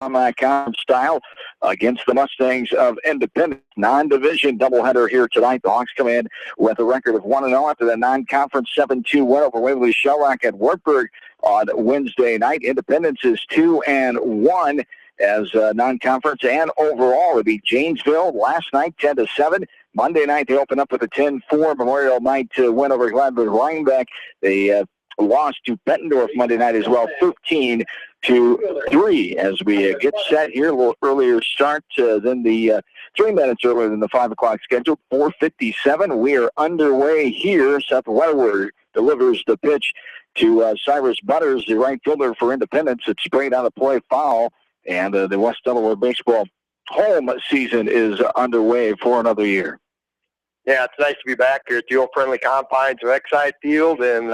conference style against the Mustangs of Independence. Non-division doubleheader here tonight. The Hawks come in with a record of 1-0 after the non-conference 7-2 win over Waverly Shellrock at Wartburg on Wednesday night. Independence is 2-1 as non-conference and overall. It beat Janesville last night 10-7. Monday night they open up with a 10-4 Memorial Night win over Gladbach Rhinebeck. They lost to Bettendorf Monday night as well, 13-3. As we get set here, a little earlier start than the 3 minutes earlier than the 5 o'clock schedule. 4:57. We are underway here. Seth Weatherward delivers the pitch to Cyrus Butters, the right fielder for Independence. It's sprayed out of play, foul, and the West Delaware baseball home season is underway for another year. Yeah, it's nice to be back here at the old friendly confines of Exide Field, and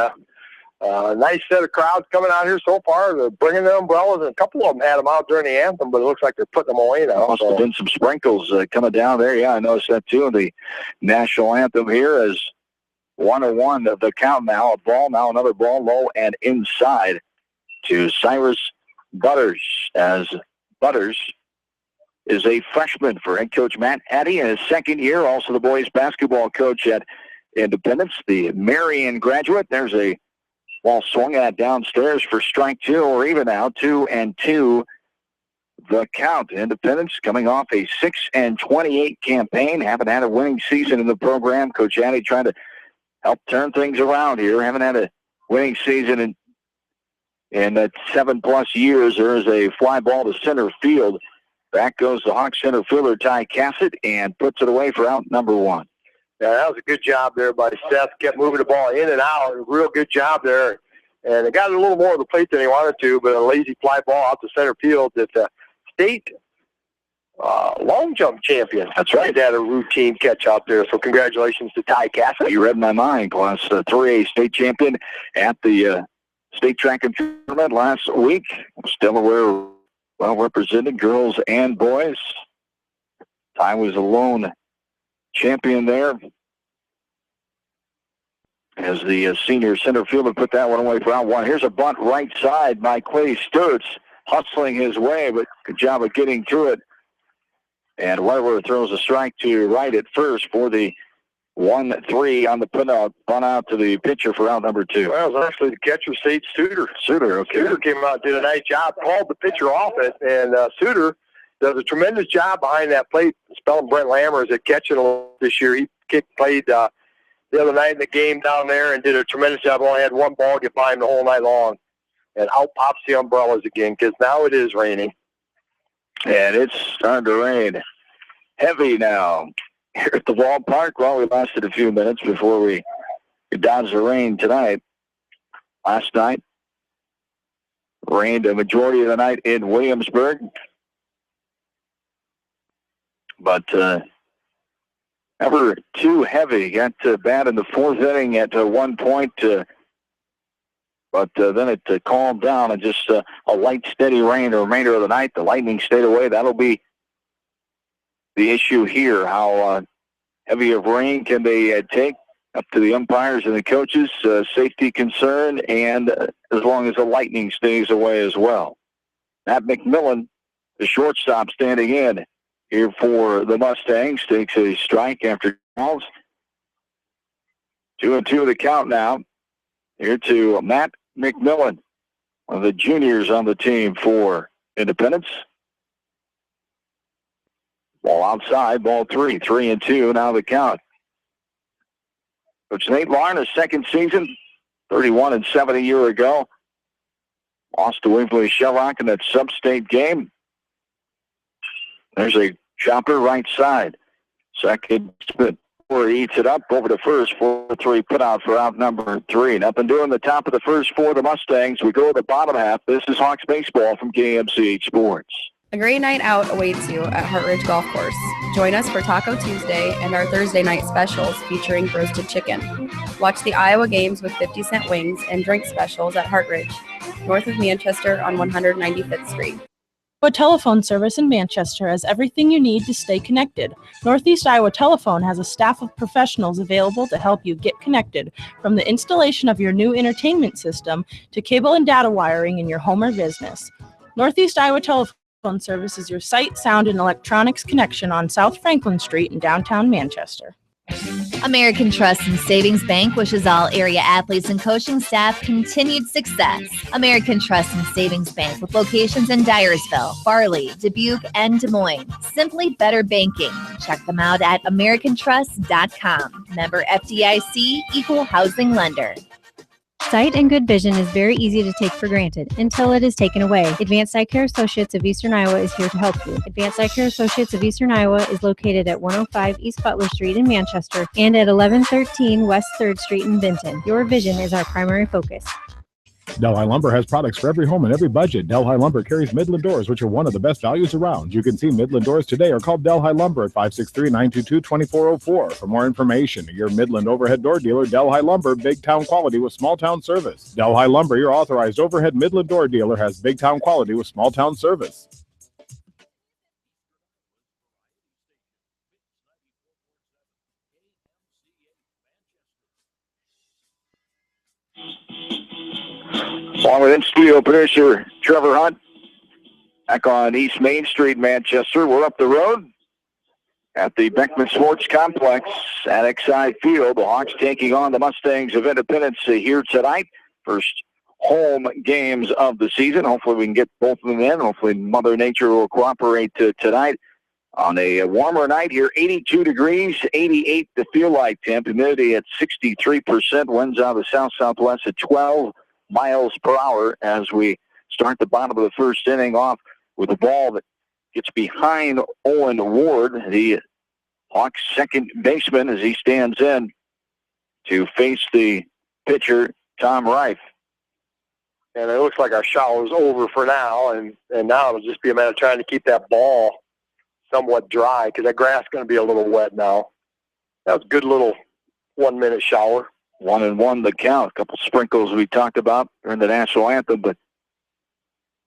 nice set of crowds coming out here so far. They're bringing their umbrellas, and a couple of them had them out during the anthem, but it looks like they're putting them away now. Must have been some sprinkles coming down there. Yeah, I noticed that too. The national anthem here is 1-1 of the count now. A ball, now another ball, low and inside to Cyrus Butters, as Butters is a freshman for head coach Matt Addy in his second year, also the boys basketball coach at Independence, the Marion graduate. There's a ball swung at downstairs for strike two, or even now 2-2 the count. Independence coming off a 6-28 campaign. Haven't had a winning season in the program. Coach Addy trying to help turn things around here. Haven't had a winning season in 7+ years. There is a fly ball to center field. Back goes the Hawks center fielder, Ty Cassett, and puts it away for out number one. Yeah, that was a good job there by Seth. Kept moving the ball in and out. A real good job there. And it got a little more of the plate than he wanted to, but a lazy fly ball out to center field that the state long jump champion. That's right. Had a routine catch out there. So congratulations to Ty Cassett. You read my mind, Class 3A state champion at the state track and field tournament last week. Delaware well represented, girls and boys. Ty was a lone champion there as the senior center fielder put that one away for out one. Here's a bunt right side by Clay Sturts, hustling his way, but good job of getting to it. And Weatherward throws a strike to right at first for the 1-3 on the bunt out to the pitcher for out number two. Well, it was actually the catcher, Sage Suter. Okay. Suter came out, did a nice job, called the pitcher off it, and Suter does a tremendous job behind that plate. Spelling Brent Lammers at catching this year. He played the other night in the game down there and did a tremendous job. Only had one ball get by him the whole night long. And out pops the umbrellas again, because now it is raining. And it's starting to rain heavy now here at the ballpark. Well, we lasted a few minutes before we dodged the rain tonight. Last night, rained a majority of the night in Williamsburg. But never too heavy. Got bad in the fourth inning at one point, but then it calmed down and just a light, steady rain the remainder of the night. The lightning stayed away. That'll be the issue here. How heavy of rain can they take? Up to the umpires and the coaches. Safety concern, and as long as the lightning stays away as well. Matt McMillan, the shortstop, standing in here for the Mustangs, takes a strike after calls. 2-2 the count now. Here to Matt McMillan, one of the juniors on the team for Independence. Ball outside, ball 3, 3-2, now the count. Coach Nate Larn, his second season, 31-7 a year ago. Lost to Waverly Shellrock in that sub-state game. There's a chopper right side. Second spin. Eats it up over to first. 4-3 put out for out number 3. Nothing doing the top of the first for the Mustangs. We go to the bottom half. This is Hawks baseball from KMCH Sports. A great night out awaits you at Hartridge Golf Course. Join us for Taco Tuesday and our Thursday night specials featuring roasted chicken. Watch the Iowa games with 50-cent wings and drink specials at Hartridge, north of Manchester on 195th Street. Iowa Telephone Service in Manchester has everything you need to stay connected. Northeast Iowa Telephone has a staff of professionals available to help you get connected, from the installation of your new entertainment system to cable and data wiring in your home or business. Northeast Iowa Telephone Phone Service is your sight, sound, and electronics connection on South Franklin Street in downtown Manchester. American Trust and Savings Bank wishes all area athletes and coaching staff continued success. American Trust and Savings Bank with locations in Dyersville, Farley, Dubuque, and Des Moines. Simply better banking. Check them out at americantrust.com. Member FDIC, equal housing lender. Sight and good vision is very easy to take for granted until it is taken away. Advanced Eye Care Associates of Eastern Iowa is here to help you. Advanced Eye Care Associates of Eastern Iowa is located at 105 East Butler Street in Manchester and at 1113 West 3rd Street in Benton. Your vision is our primary focus. Delhi Lumber has products for every home and every budget. Delhi Lumber carries Midland doors, which are one of the best values around. You can see Midland doors today or call Delhi Lumber at 563-922-2404. For more information, your Midland overhead door dealer, Delhi Lumber, big town quality with small town service. Delhi Lumber, your authorized overhead Midland door dealer, has big town quality with small town service. Along with in-studio producer Trevor Hunt, back on East Main Street, Manchester. We're up the road at the Beckman Sports Complex at Exide Field. The Hawks taking on the Mustangs of Independence here tonight. First home games of the season. Hopefully we can get both of them in. Hopefully Mother Nature will cooperate tonight. On a warmer night here, 82 degrees, 88 the feel-like temp. Humidity at 63%. Winds out of the south-southwest at 12 miles per hour as we start the bottom of the first inning off with a ball that gets behind Owen Ward, the Hawks' second baseman, as he stands in to face the pitcher, Tom Reif. And it looks like our shower is over for now, and now it'll just be a matter of trying to keep that ball somewhat dry because that grass is going to be a little wet now. That was a good little 1-minute shower. 1-1 the count. A couple sprinkles we talked about during the national anthem, but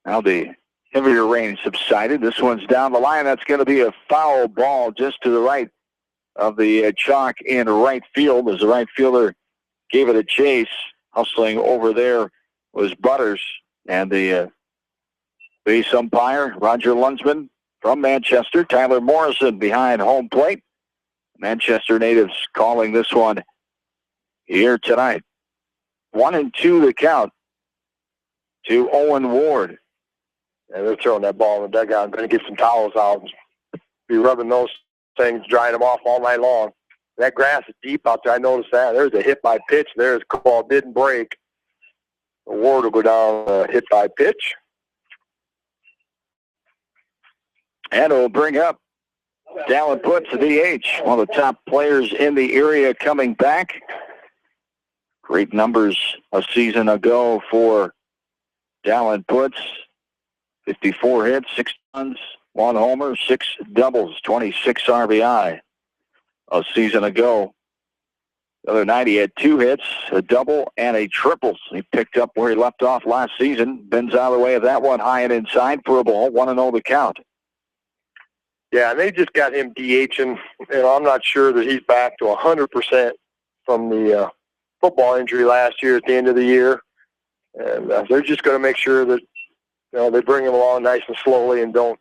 now the heavier rain subsided. This one's down the line. That's going to be a foul ball just to the right of the chalk in right field as the right fielder gave it a chase. Hustling over there was Butters, and the base umpire, Roger Lunsman from Manchester. Tyler Morrison behind home plate. Manchester natives calling this one here tonight. 1-2 the count to Owen Ward. And they're throwing that ball in the dugout. I'm going to get some towels out and be rubbing those things, drying them off all night long. That grass is deep out there. I noticed that. There's a hit by pitch. There's a ball didn't break. The Ward will go down hit by pitch. And it'll bring up Dallin Putz, the DH, one of the top players in the area coming back. Great numbers a season ago for Dallin Putz. 54 hits, 6 runs, 1 homer, 6 doubles, 26 RBI a season ago. The other night he had 2 hits, a double, and a triple. He picked up where he left off last season. Bends out of the way of that one, high and inside for a ball. 1-0 the count. Yeah, and they just got him DHing, and I'm not sure that he's back to 100% from the football injury last year at the end of the year. And they're just going to make sure that they bring him along nice and slowly and don't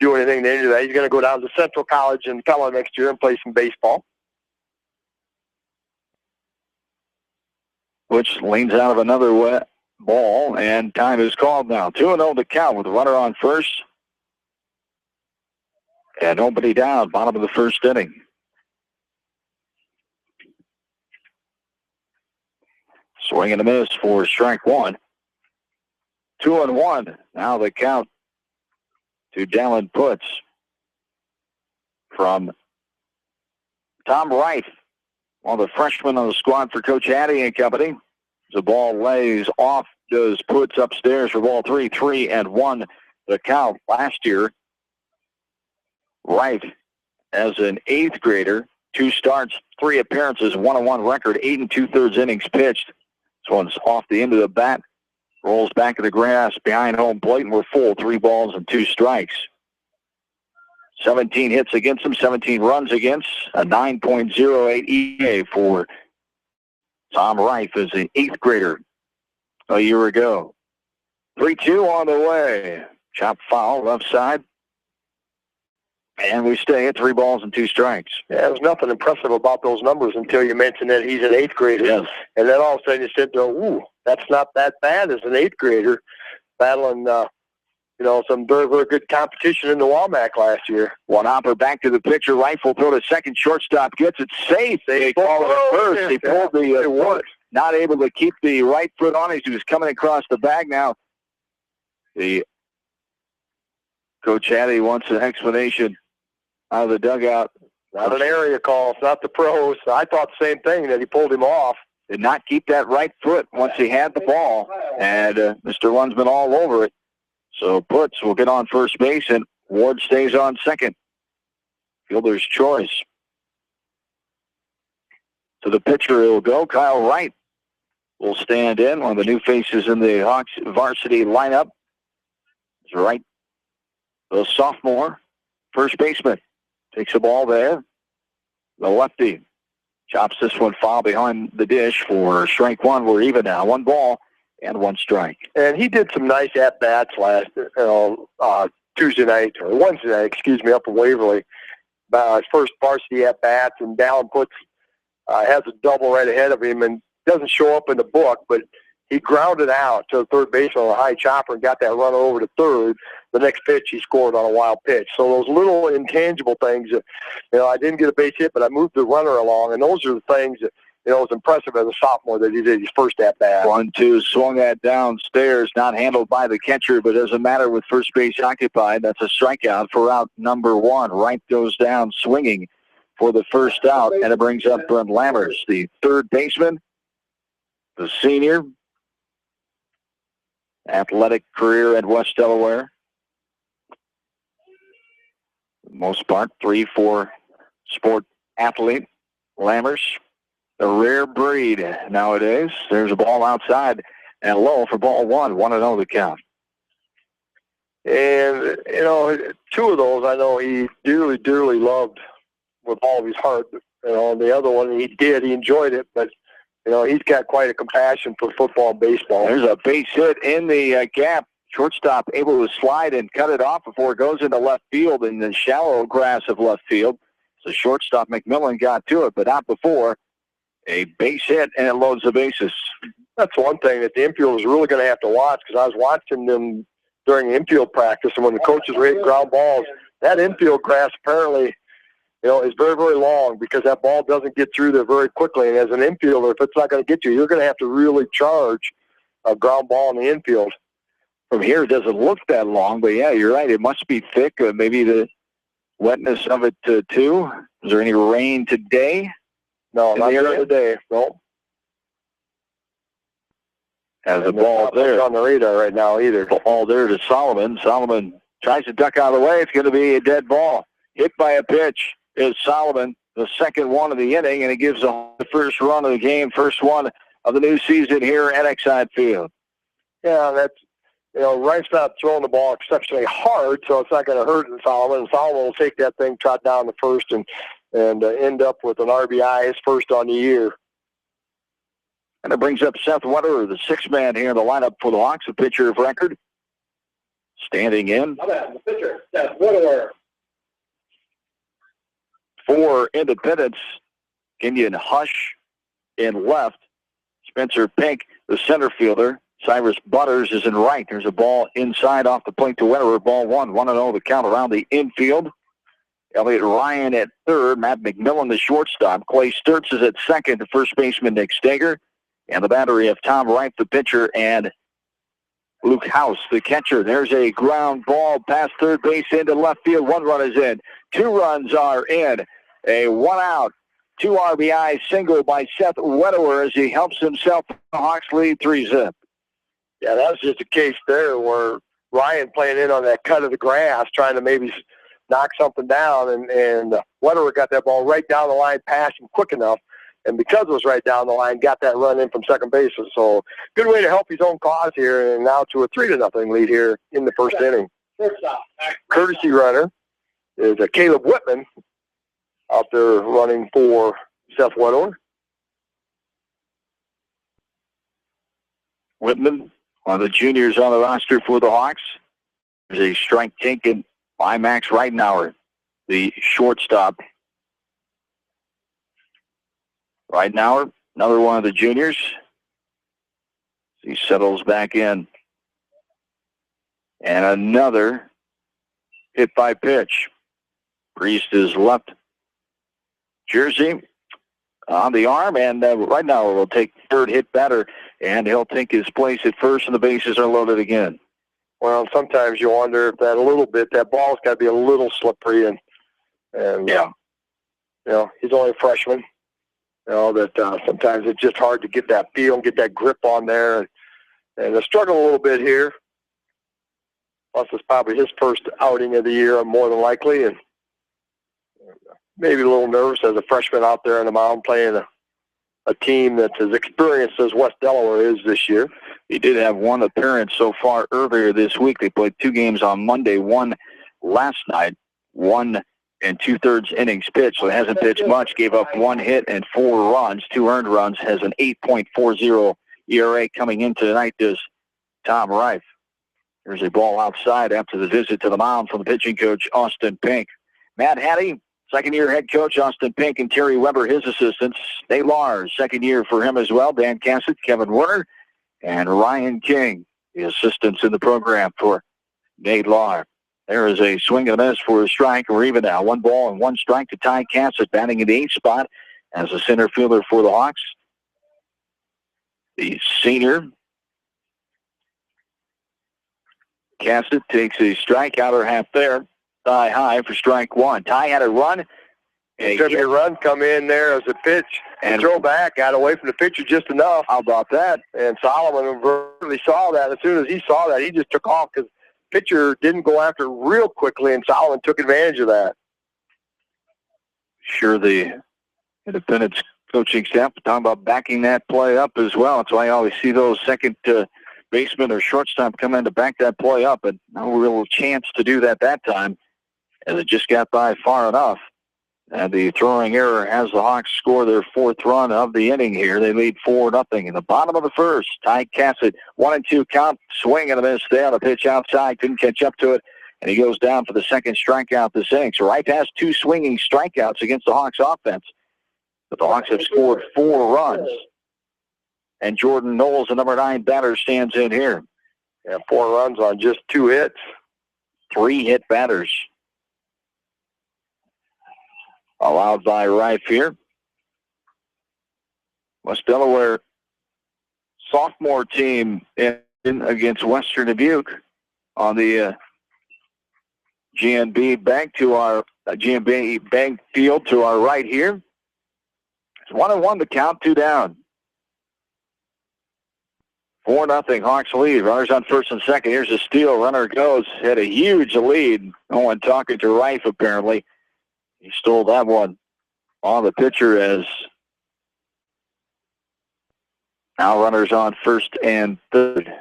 do anything to injure that. He's going to go down to Central College in Pella next year and play some baseball. Which leans out of another wet ball, and time is called now. 2-0 the count with a runner on first. And nobody down, bottom of the first inning. Swing and a miss for strike one. 2-1. Now the count to Dallin Putz from Tom Reif, one of the freshmen on the squad for Coach Addy and company. The ball lays off, does Putz upstairs for ball 3, 3-1 the count. Last year, Reif, as an 8th grader, 2 starts, 3 appearances, 1-1 record, 8 2/3 innings pitched. This one's off the end of the bat, rolls back in the grass behind home plate, and we're full, 3 balls and 2 strikes. 17 hits against him, 17 runs against, a 9.08 EA for Tom Reif as an 8th grader a year ago. 3-2 on the way. Chop foul, left side. And we stay at 3 balls and 2 strikes. Yeah, there's nothing impressive about those numbers until you mentioned that he's an 8th grader. Yes. And then all of a sudden you said, ooh, that's not that bad as an 8th grader battling, some very, very good competition in the WAMAC last year. One hopper back to the pitcher. Rifle throw to second. Shortstop gets it safe. They call it first. They pulled the not able to keep the right foot on as he was coming across the bag now. The Coach Hattie wants an explanation out of the dugout. Not an area call. It's not the pros. I thought the same thing, that he pulled him off. Did not keep that right foot once he had the ball. And Mr. Lunsman all over it. So Putz will get on first base, and Ward stays on second. Fielder's choice. To the pitcher it will go. Kyle Wright will stand in. One of the new faces in the Hawks varsity lineup. It's Wright, the sophomore, first baseman. Takes the ball there. The lefty chops this one foul behind the dish for strike 1. We're even now. 1 ball and 1 strike. And he did some nice at-bats last Wednesday night, up in Waverly. His first varsity at-bats, and Dallin Putz has a double right ahead of him and doesn't show up in the book, but he grounded out to the third baseman on a high chopper and got that runner over to third. The next pitch, he scored on a wild pitch. So those little intangible things, I didn't get a base hit, but I moved the runner along, and those are the things that, was impressive as a sophomore that he did his first at-bat. 1-2, swung that downstairs, not handled by the catcher, but doesn't matter with first base occupied. That's a strikeout for out number 1. Wright goes down swinging for the first out, and it brings up Brent Lammers, the third baseman, the senior. Athletic career at West Delaware. For the most part, 3-4 sport athlete. Lammers, a rare breed nowadays. There's a ball outside and low for ball 1. 1-0 the count. And, 2 of those I know he dearly, dearly loved with all of his heart. The other one he enjoyed it, but he's got quite a compassion for football and baseball. There's a base hit in the gap. Shortstop able to slide and cut it off before it goes into left field in the shallow grass of left field. So shortstop McMillan got to it, but not before. A base hit, and it loads the bases. That's one thing that the infield is really going to have to watch, because I was watching them during infield practice, and when the coaches were hitting ground balls, that infield grass apparently is very, very long, because that ball doesn't get through there very quickly. And as an infielder, if it's not going to get you, you're going to have to really charge a ground ball in the infield. From here, it doesn't look that long, but yeah, you're right. It must be thick. Maybe the wetness of it, too. Is there any rain today? No, not today. No. Has the ball there. On the radar right now either. Ball there to Solomon. Solomon tries to duck out of the way. It's going to be a dead ball. Hit by a pitch is Solomon, the second one of the inning, and he gives the first run of the game, first one of the new season here at Exide Field. Yeah, that's, Wright's not throwing the ball exceptionally hard, so it's not going to hurt Solomon. And Solomon will take that thing, trot down the first, and end up with an RBI, his first on the year. And it brings up Seth Wetter, the 6th man here in the lineup for the Hawks, a pitcher of record. Standing in. The pitcher, Seth Wetter. For Independence, Kenyon Hush in left. Spencer Pink, the center fielder. Cyrus Butters is in right. There's a ball inside off the plate to Wetterer. Ball 1. 1-0 the count around the infield. Elliot Ryan at third. Matt McMillan, the shortstop. Clay Sturtz is at second. The first baseman, Nick Steger. And the battery of Tom Wright, the pitcher, and Luke House, the catcher. There's a ground ball past third base into left field. 1 run is in. 2 runs are in. A 1-out, 2 RBI single by Seth Wedewer as he helps himself. The Hawks lead 3-zip. Yeah, that was just a case there where Ryan playing in on that cut of the grass, trying to maybe knock something down, and Wedewer got that ball right down the line, past him quick enough, and because it was right down the line, got that run in from second base. So good way to help his own cause here, and now to a 3-0 lead here in the first inning. Courtesy runner is Caleb Whitman out there running for Seth Wedewer. Whitman, one of the juniors on the roster for the Hawks. There's a strike taken by Max Reitenauer, the shortstop. Reitenauer, another one of the juniors. He settles back in. And another hit by pitch. Priest is left jersey on the arm, and Reitenauer will take third hit batter, and he'll take his place at first, and the bases are loaded again. Well, sometimes you wonder if that ball's got to be a little slippery, and yeah. He's only a freshman. That sometimes it's just hard to get that feel and get that grip on there, and they struggle a little bit here. Plus, it's probably his first outing of the year, more than likely, and maybe a little nervous as a freshman out there on the mound playing a team that's as experienced as West Delaware is this year. He did have one appearance so far earlier this week. They played 2 games on Monday, one last night, 1 2/3 innings pitched, so he hasn't pitched much, gave up 1 hit and 4 runs, 2 earned runs, has an 8.40 ERA coming into tonight, does Tom Reif. There's a ball outside after the visit to the mound from the pitching coach, Austin Pink. Matt Hattie, second-year head coach, Austin Pink, and Terry Weber, his assistants. DELAWARE, second year for him as well. Dan Cassett, Kevin Werner, and Ryan King, the assistants in the program for DELAWARE. There is a swing and a miss for a strike. We're even now. 1 ball and 1 strike to Ty Cassett, batting in the 8th spot as a center fielder for the Hawks. The senior, Cassett, takes a strike, outer half there. Ty high for strike 1. Ty had a run. Took a run, come in there as a pitch, and throw back, got away from the pitcher just enough. How about that? And Solomon really saw that. As soon as he saw that, he just took off because the pitcher didn't go after real quickly, and Solomon took advantage of that. Sure, the Independence coaching staff talking about backing that play up as well. That's why I always see those second baseman or shortstop come in to back that play up, but no real chance to do that time, as it just got by far enough. And the throwing error has the Hawks score their 4th run of the inning here. They lead 4-0 in the bottom of the first. Ty Cassett, 1-2 count, swing and a miss there on the pitch outside, couldn't catch up to it, and he goes down for the second strikeout this inning. So Wright has 2 swinging strikeouts against the Hawks offense. But the Hawks have scored 4 runs. And Jordan Knowles, the number 9 batter, stands in here. Yeah, 4 runs on just 2 hits. 3 hit batters allowed by Rife here. West Delaware sophomore team in against Western Dubuque on the GNB Bank field to our right here. It's 1-1 to count, 2 down. 4-0 Hawks lead. Runners on first and second. Here's a steal. Runner goes. Had a huge lead. No one talking to Rife apparently. He stole that one on the pitcher as now runners on first and third.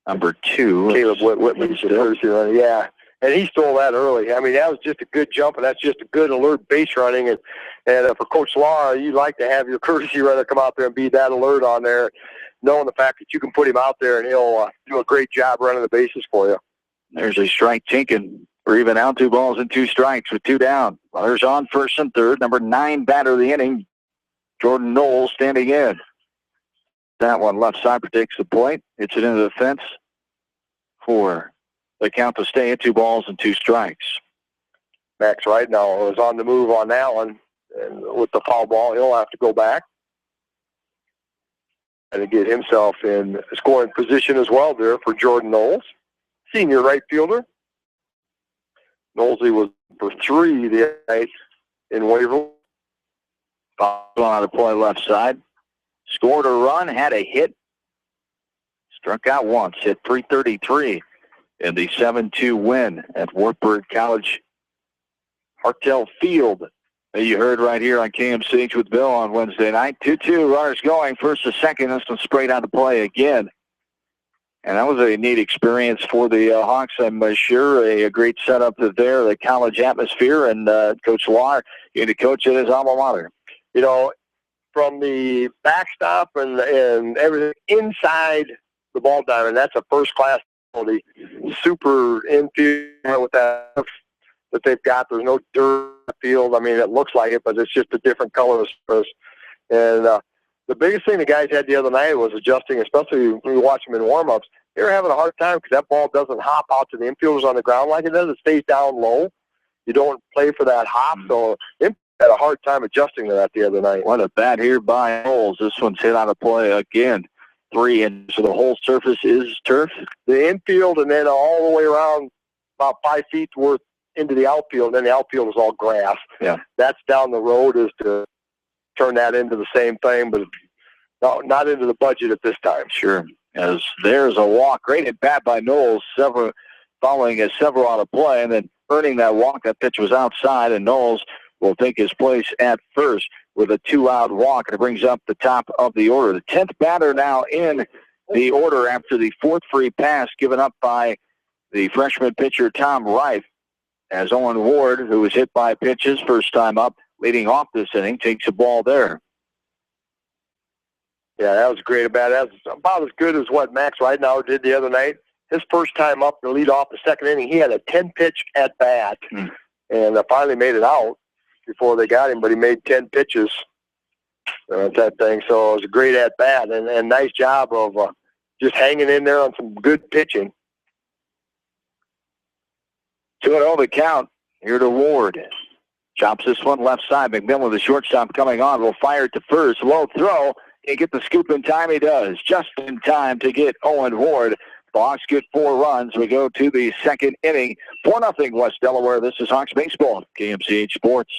Number 2. Caleb Whitman's the first runner. Yeah. And he stole that early. I mean, that was just a good jump, and that's just a good alert base running. And for Coach Law, you like to have your courtesy runner come out there and be that alert on there, knowing the fact that you can put him out there and he'll do a great job running the bases for you. There's a strike taken. We're even out 2 balls and 2 strikes with 2 down. Runners on first and third. Number 9 batter of the inning, Jordan Knowles, standing in. That one left side takes the point. Hits it into the fence for the count to stay at 2 balls and 2 strikes. Max Reitenauer is on the move on that one. And with the foul ball, he'll have to go back and to get himself in scoring position as well there for Jordan Knowles, senior right fielder. Knowlesy was for 3 the night in Waverly. On the play left side. Scored a run, had a hit. Struck out once, hit .333 in the 7-2 win at Wartburg College Hartel Field. That you heard right here on KMCH with Bill on Wednesday night. 2-2, runners going, first to second. This one sprayed out to play again. And that was a neat experience for the Hawks, I'm sure. A great setup there, the college atmosphere, and Coach Lahr, getting to coach at his alma mater. You know, from the backstop and everything inside the ball diamond, that's a first-class the super infield with that they've got. There's no dirt in the field. I mean, it looks like it, but it's just a different color. And the biggest thing the guys had the other night was adjusting, especially when you watch them in warm-ups. They were having a hard time because that ball doesn't hop out to the infielders on the ground like it does. It stays down low. You don't play for that hop, so they had a hard time adjusting to that the other night. What a bat here by Knowles. This one's hit out of play again. 3 inches. So the whole surface is turf? The infield and then all the way around about 5 feet worth into the outfield, and then the outfield is all grass. Yeah. That's down the road is to turn that into the same thing, but not into the budget at this time. Sure. As there's a walk. Great at bat by Knowles, following several out of play, and then earning that walk. That pitch was outside, and Knowles will take his place at first with a 2-out walk, and it brings up the top of the order. The 10th batter now in the order after the 4th free pass given up by the freshman pitcher Tom Reif, as Owen Ward, who was hit by pitches first time up, leading off this inning, takes a ball there. Yeah, that was great at bat. That's about as good as what Max Ridenauer did the other night. His first time up to lead off the second inning, he had a 10-pitch at bat, and finally made it out before they got him, but he made 10 pitches at that thing. So it was a great at bat, and nice job of just hanging in there on some good pitching. 2-0 the count here to Ward. Chops this one left side. McMillan, the shortstop, coming on, will fire to first. Low throw. He get the scoop in time. He does. Just in time to get Owen Ward. The Hawks get 4 runs. We go to the second inning. 4-0 West Delaware. This is Hawks Baseball, KMCH Sports.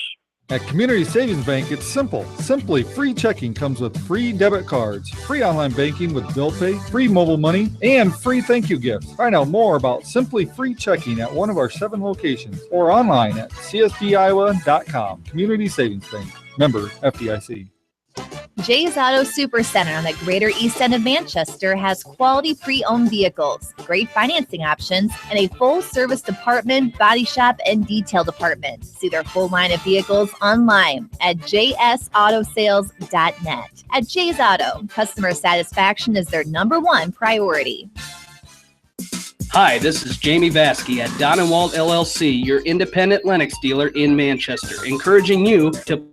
At Community Savings Bank, it's simple. Simply Free Checking comes with free debit cards, free online banking with bill pay, free mobile money, and free thank you gifts. Find out more about Simply Free Checking at one of our 7 locations or online at csbiowa.com. Community Savings Bank. Member FDIC. Jay's Auto Supercenter on the Greater East End of Manchester has quality pre-owned vehicles, great financing options, and a full-service department, body shop, and detail department. See their full line of vehicles online at jsautosales.net. At Jay's Auto, customer satisfaction is their #1 priority. Hi, this is Jamie Vasky at Don & Walt LLC, your independent Lennox dealer in Manchester, encouraging you to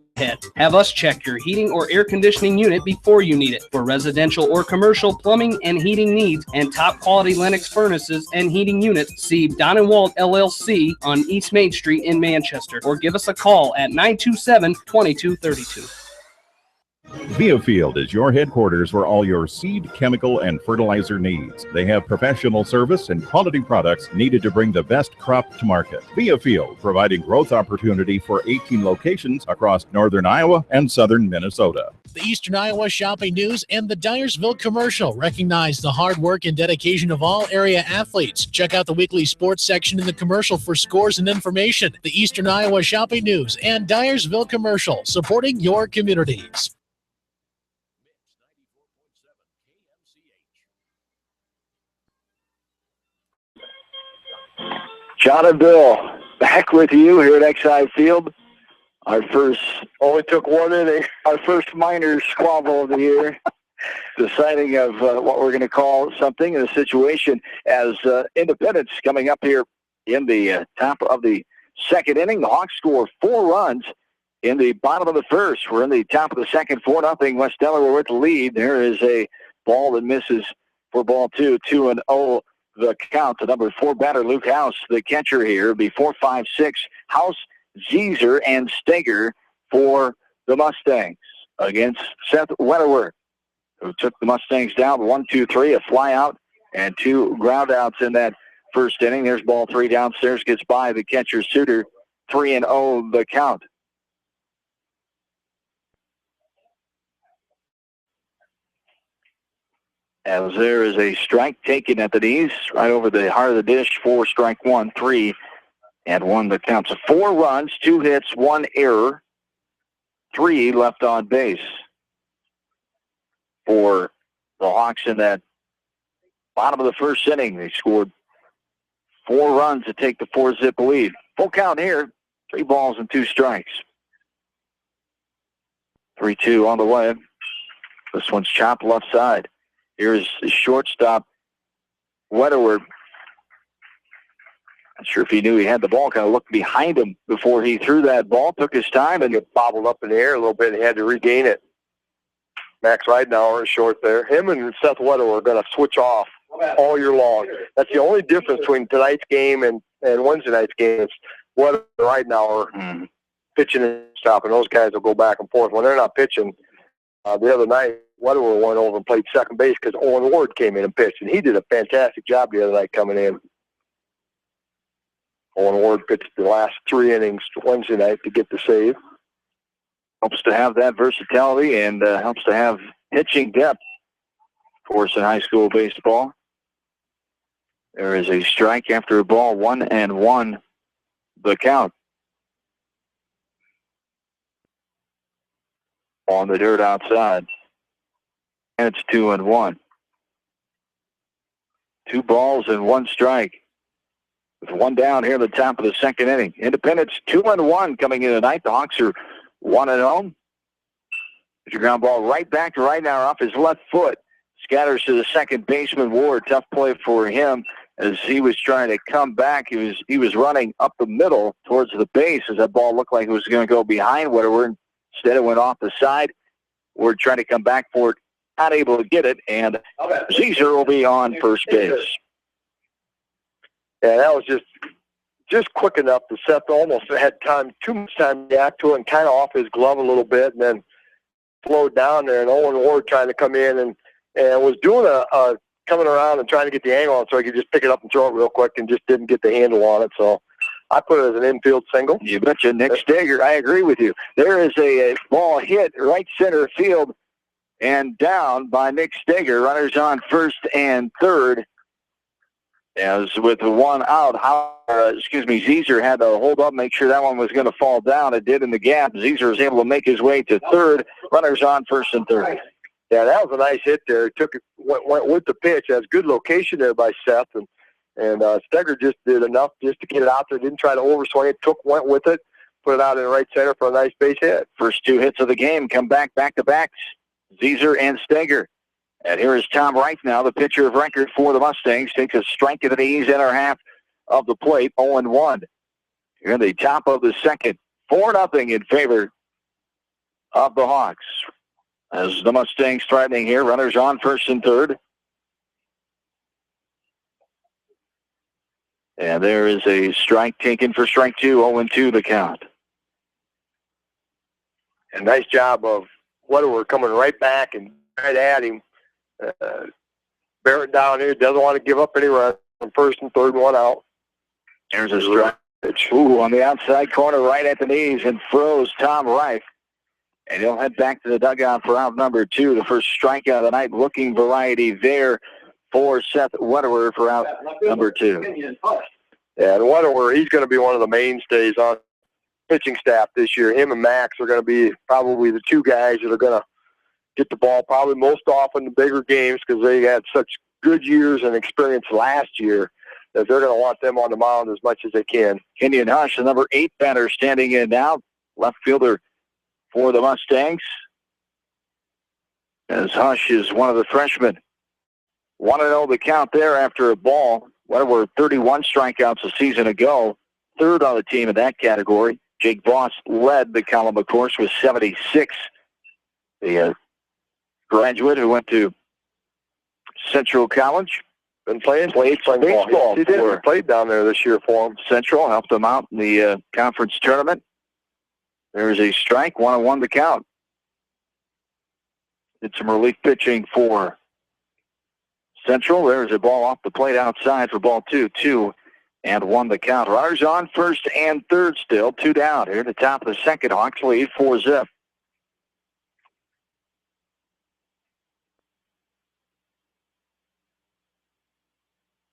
have us check your heating or air conditioning unit before you need it. For residential or commercial plumbing and heating needs and top quality Lennox furnaces and heating units, see Don & Walt LLC on East Main Street in Manchester, or give us a call at 927-2232. Viafield is your headquarters for all your seed, chemical, and fertilizer needs. They have professional service and quality products needed to bring the best crop to market. Viafield, providing growth opportunity for 18 locations across northern Iowa and southern Minnesota. The Eastern Iowa Shopping News and the Dyersville Commercial recognize the hard work and dedication of all area athletes. Check out the weekly sports section in the commercial for scores and information. The Eastern Iowa Shopping News and Dyersville Commercial, supporting your communities. John and Bill, back with you here at Exide Field. Our first, only took 1 inning. Our first minor squabble of the year. Deciding of what we're going to call something in a situation as Independence coming up here in the top of the second inning. The Hawks score 4 runs in the bottom of the first. We're in the top of the second, 4-0. West Delaware with the lead. There is a ball that misses for ball 2, 2-0. The count. The number 4 batter, Luke House, the catcher here. Before 5-6, House, Zeezer, and Steger for the Mustangs against Seth Wetterworth, who took the Mustangs down 1-2-3, a fly out, and 2 ground outs in that first inning. There's ball 3 downstairs, gets by the catcher Suter. 3-0 the count. As there is a strike taken at the knees, right over the heart of the dish. 4, strike 1, 3-1 the count. So 4 runs, 2 hits, 1 error, 3 left on base for the Hawks in that bottom of the first inning. They scored 4 runs to take the 4-zip lead. Full count here, 3 balls and 2 strikes. 3-2 on the way. This one's chopped left side. Here's the shortstop, Wetterworth, Not sure if he knew he had the ball. Kind of looked behind him before he threw that ball. Took his time and It bobbled up in the air a little bit and he had to regain it. Max Ridenauer is short there. Him and Seth Weddle are going to switch off all year long. That's the only difference between tonight's game and Wednesday night's game. It's Weddle and Ridenauer pitching and stopping. Those guys will go back and forth. When they're not pitching, the other night, Weddle went over and played second base because Owen Ward came in and pitched, and he did a fantastic job the other night coming in. Owen Ward pitched the last 3 innings Wednesday night to get the save. Helps to have that versatility and helps to have pitching depth, of course, in high school baseball. There is a strike after a ball, 1-1, the count. On the dirt outside. And it's 2-1. 2 balls and 1 strike. With 1 down here at the top of the second inning. Independence 2-1 coming in tonight. The Hawks are 1-0. It's a ground ball right back to Ridenauer off his left foot. Scatters to the second baseman, Ward. Tough play for him as he was trying to come back. He was running up the middle towards the base as that ball looked like it was going to go behind Whittaker. Instead, it went off the side. Ward trying to come back for it. Not able to get it, and Caesar will be on first base. Yeah, that was just quick enough that Seth almost had too much time to react to it and kind of off his glove a little bit and then flowed down there. And Owen Ward trying to come in and was doing a coming around and trying to get the angle on so he could just pick it up and throw it real quick and just didn't get the handle on it. So I put it as an infield single. You betcha. Nick Steger, I agree with you. There is a ball hit right center field and down by Nick Steger. Runners on first and third. As with 1 out, Caesar had to hold up, make sure that one was going to fall down. It did in the gap. Caesar was able to make his way to third. Runners on first and third. Yeah, that was a nice hit there. Went with the pitch. That's good location there by Seth. And Steger just did enough just to get it out there. Didn't try to overswing it. Went with it. Put it out in the right center for a nice base hit. First 2 hits of the game come back-to-back. Caesar and Steger. And here is Tom Reich now, the pitcher of record for the Mustangs. Takes a strike to the knees, inner half of the plate, 0-1. Here in the top of the second, 4-0 in favor of the Hawks. As the Mustangs threatening here, runners on first and third. And there is a strike taken for strike 2, 0-2 the count. A nice job of Whittaker coming right back and right at him. Barrett down here doesn't want to give up any runs from first and third, 1 out. There's a strike. Ooh, on the outside corner, right at the knees, and froze Tom Reich. And he'll head back to the dugout for out number 2. The first strikeout of the night. Looking variety there for Seth Whittaker for out number 2. Yeah, and Whittaker, he's going to be one of the mainstays on pitching staff this year. Him and Max are going to be probably the 2 guys that are going to get the ball probably most often in bigger games because they had such good years and experience last year that they're going to want them on the mound as much as they can. Kenyon Hush, the number 8 batter, standing in now. Left fielder for the Mustangs. As Hush is one of the freshmen. 1-0 the count there after a ball. Whatever, 31 strikeouts a season ago. Third on the team in that category. Jake Voss led the column, of course, with 76. The graduate who went to Central College. Been played some baseball. He did. He played down there this year for him. Central helped him out in the conference tournament. There's a strike, 1-1 the count. Did some relief pitching for Central. There's a ball off the plate outside for ball 2, 2-1 the count. Runners on first and third still, 2 down here at the top of the second. Hawks lead 4-0.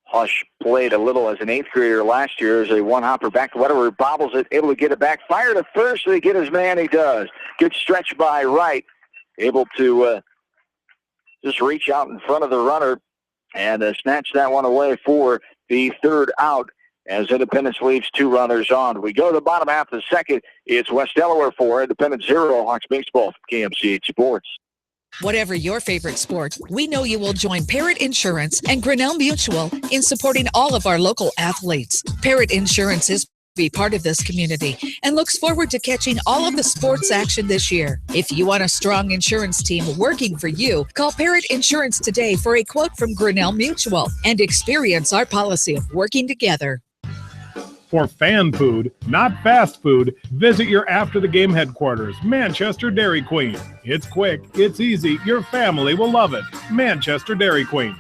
Hush played a little as an 8th grader last year as a one-hopper back to Whittaker, bobbles it, able to get it back, fire to first, they get his man, he does. Good stretch by Wright, able to just reach out in front of the runner and snatch that one away for the third out as Independence leaves 2 runners on. We go to the bottom half of the second. It's West Delaware 4, Independence 0, Hawks baseball from KMCH Sports. Whatever your favorite sport, we know you will join Parrot Insurance and Grinnell Mutual in supporting all of our local athletes. Parrot Insurance is be part of this community and looks forward to catching all of the sports action this year. If you want a strong insurance team working for you, call Parrot Insurance today for a quote from Grinnell Mutual and experience our policy of working together. For fan food, not fast food, visit your after-the-game headquarters, Manchester Dairy Queen. It's quick, it's easy, your family will love it. Manchester Dairy Queen.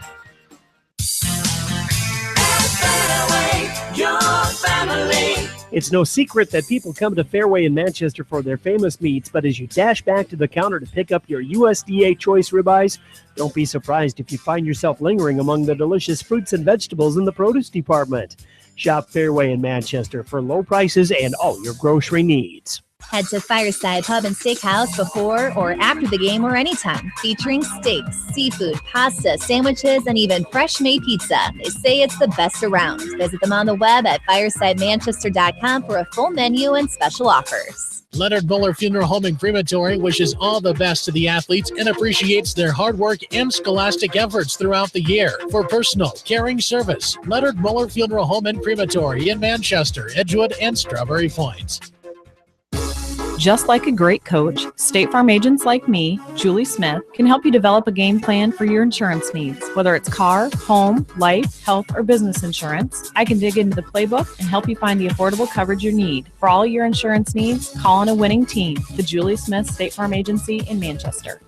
Your family. It's no secret that people come to Fairway in Manchester for their famous meats, but as you dash back to the counter to pick up your USDA choice ribeyes, don't be surprised if you find yourself lingering among the delicious fruits and vegetables in the produce department. Shop Fairway in Manchester for low prices and all your grocery needs. Head to Fireside Pub and Steakhouse before or after the game or anytime, featuring steaks, seafood, pasta, sandwiches, and even fresh-made pizza. They say it's the best around. Visit them on the web at firesidemanchester.com for a full menu and special offers. Leonard Muller Funeral Home and Crematory wishes all the best to the athletes and appreciates their hard work and scholastic efforts throughout the year. For personal, caring service, Leonard Muller Funeral Home and Crematory in Manchester, Edgewood, and Strawberry Point. Just like a great coach, State Farm agents like me, Julie Smith, can help you develop a game plan for your insurance needs. Whether it's car, home, life, health, or business insurance, I can dig into the playbook and help you find the affordable coverage you need. For all your insurance needs, call on a winning team. The Julie Smith State Farm Agency in Manchester.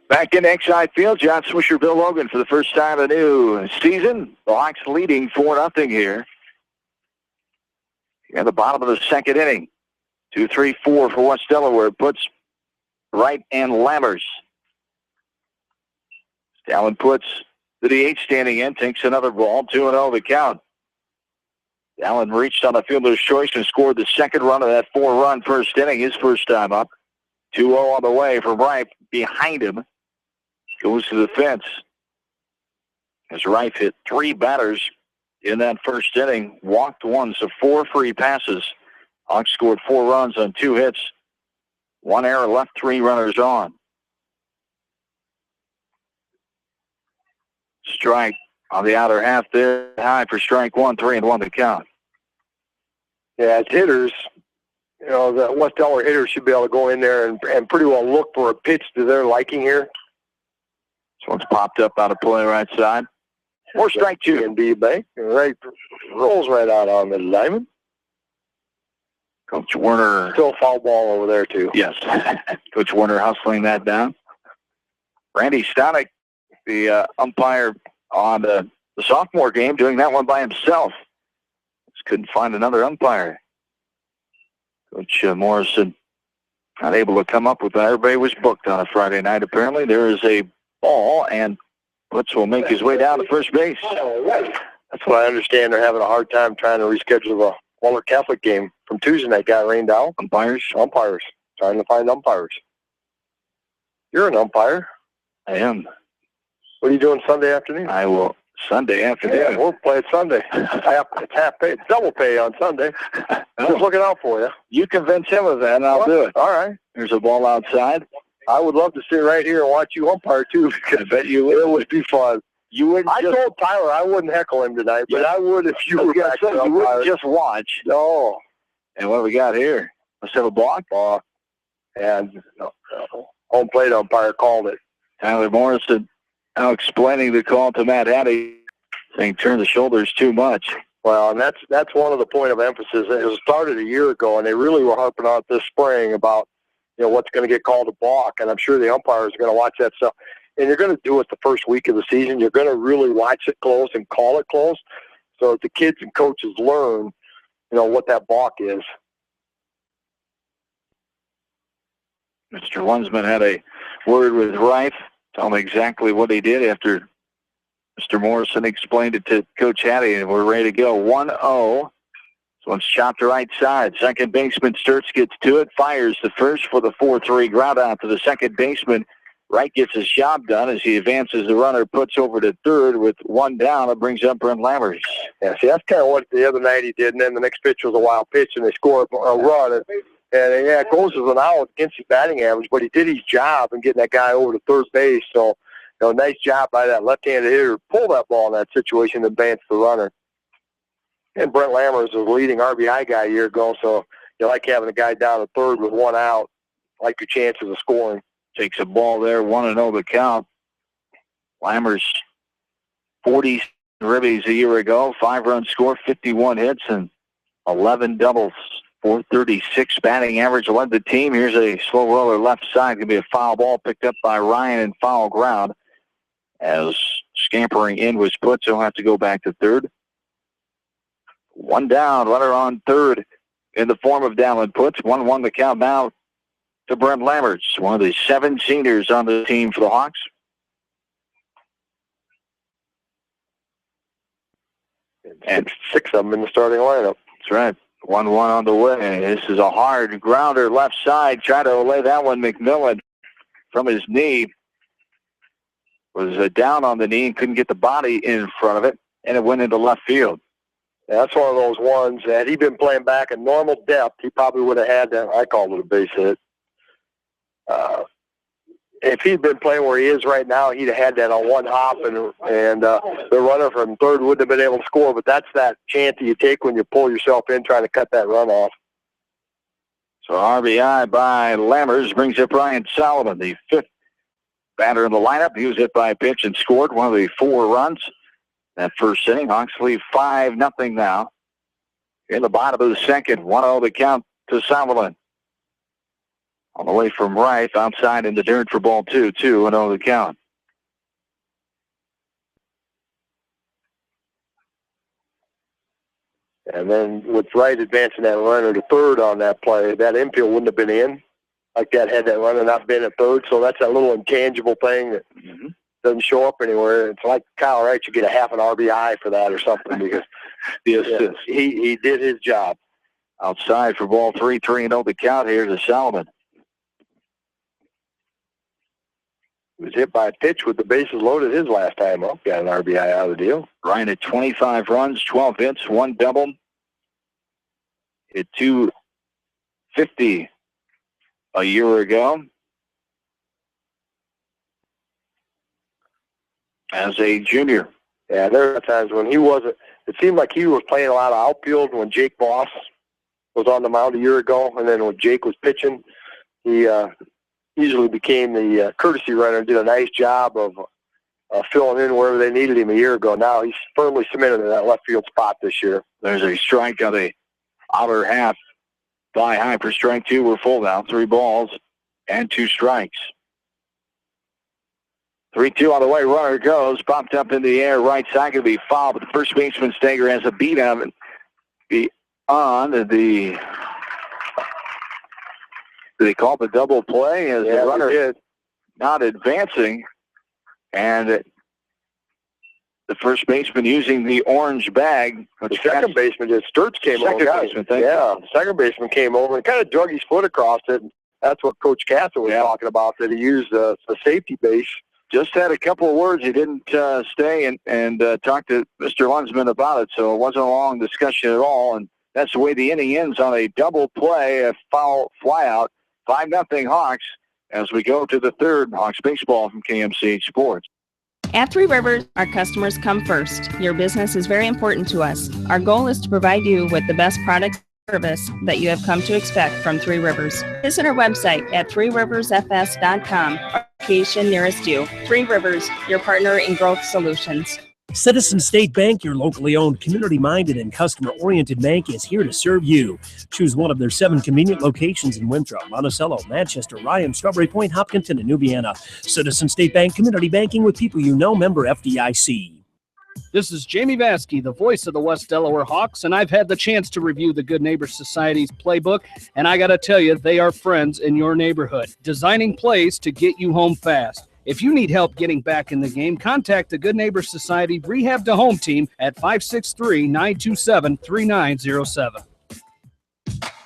Back in Exide Field, John Swisher, Bill Logan for the first time of the new season. The Hawks leading 4-0 here. At the bottom of the second inning. 2-3-4 for West Delaware. Puts Wright and Lammers. Allen puts the DH standing in, takes another ball, 2-0 the count. Allen reached on a fielder's choice and scored the second run of that 4-run first inning, his first time up. 2-0 on the way from Wright behind him. Goes to the fence. As Rife hit 3 batters in that first inning, walked 1, so 4 free passes. Hawks scored 4 runs on 2 hits. 1 error, left 3 runners on. Strike on the outer half there, high for strike 1, 3-1 the count. Yeah, as hitters, you know, the West Delaware hitters should be able to go in there and pretty well look for a pitch to their liking here. This one's popped up out of play right side. Or strike 2. And B Bay. Right, rolls right out on the lineman. Coach Werner. Still foul ball over there, too. Yes. Coach Werner hustling that down. Randy Stonick, the umpire on the sophomore game, doing that one by himself. Just couldn't find another umpire. Coach Morrison not able to come up with that. Everybody was booked on a Friday night, apparently. There is a ball, and Putz will make his way down to first base. That's what I understand. They're having a hard time trying to reschedule the Waller Catholic game from Tuesday night. Got rained out. Umpires? Trying to find umpires. You're an umpire. I am. What are you doing Sunday afternoon? I will. Sunday afternoon. Yeah, we'll play it Sunday. It's half pay. It's double pay on Sunday. Just looking out for you. You convince him of that, and I'll do it. All right. There's a ball outside. I would love to sit right here and watch you umpire, too, because I bet you would. It would be fun. You wouldn't. I told Tyler I wouldn't heckle him tonight, but I would if you were back there. You wouldn't just watch. No. And what do we got here? Let's have a block. And home plate umpire called it. Tyler Morrison now explaining the call to Matt Hattie, saying turn the shoulders too much. Well, and that's one of the point of emphasis. It was started a year ago, and they really were harping on it this spring about, you know, what's going to get called a balk, and I'm sure the umpires are going to watch that stuff. And you're going to do it the first week of the season. You're going to really watch it close and call it close so that the kids and coaches learn, you know, what that balk is. Mr. Lunsman had a word with Rife, tell him exactly what he did after Mr. Morrison explained it to Coach Hattie, and we're ready to go. 1-0. This one's chopped to right side. Second baseman Sturts gets to it, fires the first for the 4-3 ground out to the second baseman. Wright gets his job done as he advances the runner, puts over to third with one down. It brings up Brent Lammers. Yeah, see, that's kind of what the other night he did, and then the next pitch was a wild pitch, and they score a run. And yeah, it goes as an out against his batting average, but he did his job in getting that guy over to third base. So, nice job by that left-handed hitter to pull that ball in that situation and advance the runner. And Brent Lammers was the leading RBI guy a year ago, so you like having a guy down at third with one out, like your chances of scoring. Takes a ball there, 1-0 the count. Lammers, 40 ribbies a year ago, 5-run score, 51 hits, and 11 doubles. 436 batting average led the team. Here's a slow roller left side. Going to be a foul ball picked up by Ryan in foul ground. As scampering in was put, so he'll have to go back to third. One down, runner on third in the form of Dallin Puts. 1-1 the count now to Brent Lammers, one of the 7 seniors on the team for the Hawks. And 6 of them in the starting lineup. That's right. 1-1 on the way. This is a hard grounder left side. Try to lay that one. McMillan from his knee was down on the knee and couldn't get the body in front of it, and it went into left field. Yeah, that's one of those ones that he'd been playing back at normal depth. He probably would have had that. I call it a base hit. If he'd been playing where he is right now, he'd have had that on one hop, and the runner from third wouldn't have been able to score. But that's that chance that you take when you pull yourself in trying to cut that run off. So RBI by Lammers brings up Ryan Solomon, the 5th batter in the lineup. He was hit by a pitch and scored one of the 4 runs that first inning. Hawks lead 5-0 now. In the bottom of the second, 1-0 the count to Solomon. On the way from right, outside in the dirt for ball 2, 2-0 the count. And then with Wright advancing that runner to third on that play, that infield wouldn't have been in. Like that, had that runner not been at third. So that's that little intangible thing that doesn't show up anywhere. It's like Kyle Wright should get a half an RBI for that or something because the assist. He did his job. Outside for ball 3, 3-0 the count here to Solomon. He was hit by a pitch with the bases loaded his last time up. Got an RBI out of the deal. Ryan at 25 runs, 12 hits, 1 double. Hit .250 a year ago. As a junior. Yeah, there are times when he wasn't. It seemed like he was playing a lot of outfield when Jake Boss was on the mound a year ago, and then when Jake was pitching, he easily became the courtesy runner and did a nice job of filling in wherever they needed him a year ago. Now he's firmly cemented in that left field spot this year. There's a strike on the outer half. Fly high for strike 2. We're full now. 3 balls and 2 strikes. 3-2 on the way. Runner goes. Popped up in the air. Right side going to be fouled, but the first baseman Stager has a beat on it. Beyond the... They called the double play as the runner not advancing, and the first baseman using the orange bag. The second baseman did. Sturts came over. The second baseman came over and kind of drug his foot across it. That's what Coach Castle was talking about, that he used a safety base. Just had a couple of words. He didn't stay and talk to Mr. Lunsman about it, so it wasn't a long discussion at all, and that's the way the inning ends on a double play, a foul flyout. 5-0 Hawks as we go to the third. Hawks baseball from KMCH Sports. At Three Rivers, our customers come first. Your business is very important to us. Our goal is to provide you with the best product and service that you have come to expect from Three Rivers. Visit our website at threeriversfs.com or location nearest you. Three Rivers, your partner in growth solutions. Citizen State Bank, your locally owned, community-minded, and customer-oriented bank, is here to serve you. Choose one of their 7 convenient locations in Winthrop, Monticello, Manchester, Ryan, Strawberry Point, Hopkinton, and Nubiana. Citizen State Bank, community banking with people you know, member FDIC. This is Jamie Vaskey, the voice of the West Delaware Hawks, and I've had the chance to review the Good Neighbor Society's playbook, and I got to tell you, they are friends in your neighborhood, designing plays to get you home fast. If you need help getting back in the game, contact the Good Neighbor Society Rehab to Home team at 563-927-3907.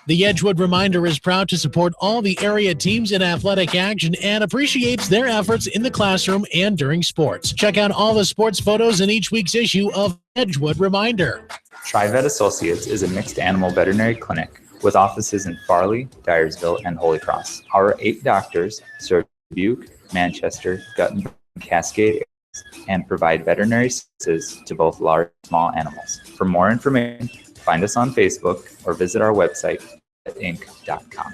The Edgewood Reminder is proud to support all the area teams in athletic action and appreciates their efforts in the classroom and during sports. Check out all the sports photos in each week's issue of Edgewood Reminder. TriVet Associates is a mixed animal veterinary clinic with offices in Farley, Dyersville, and Holy Cross. Our 8 doctors serve Dubuque, Manchester, Guttenberg, and Cascade areas and provide veterinary services to both large and small animals. For more information, find us on Facebook or visit our website at inc.com.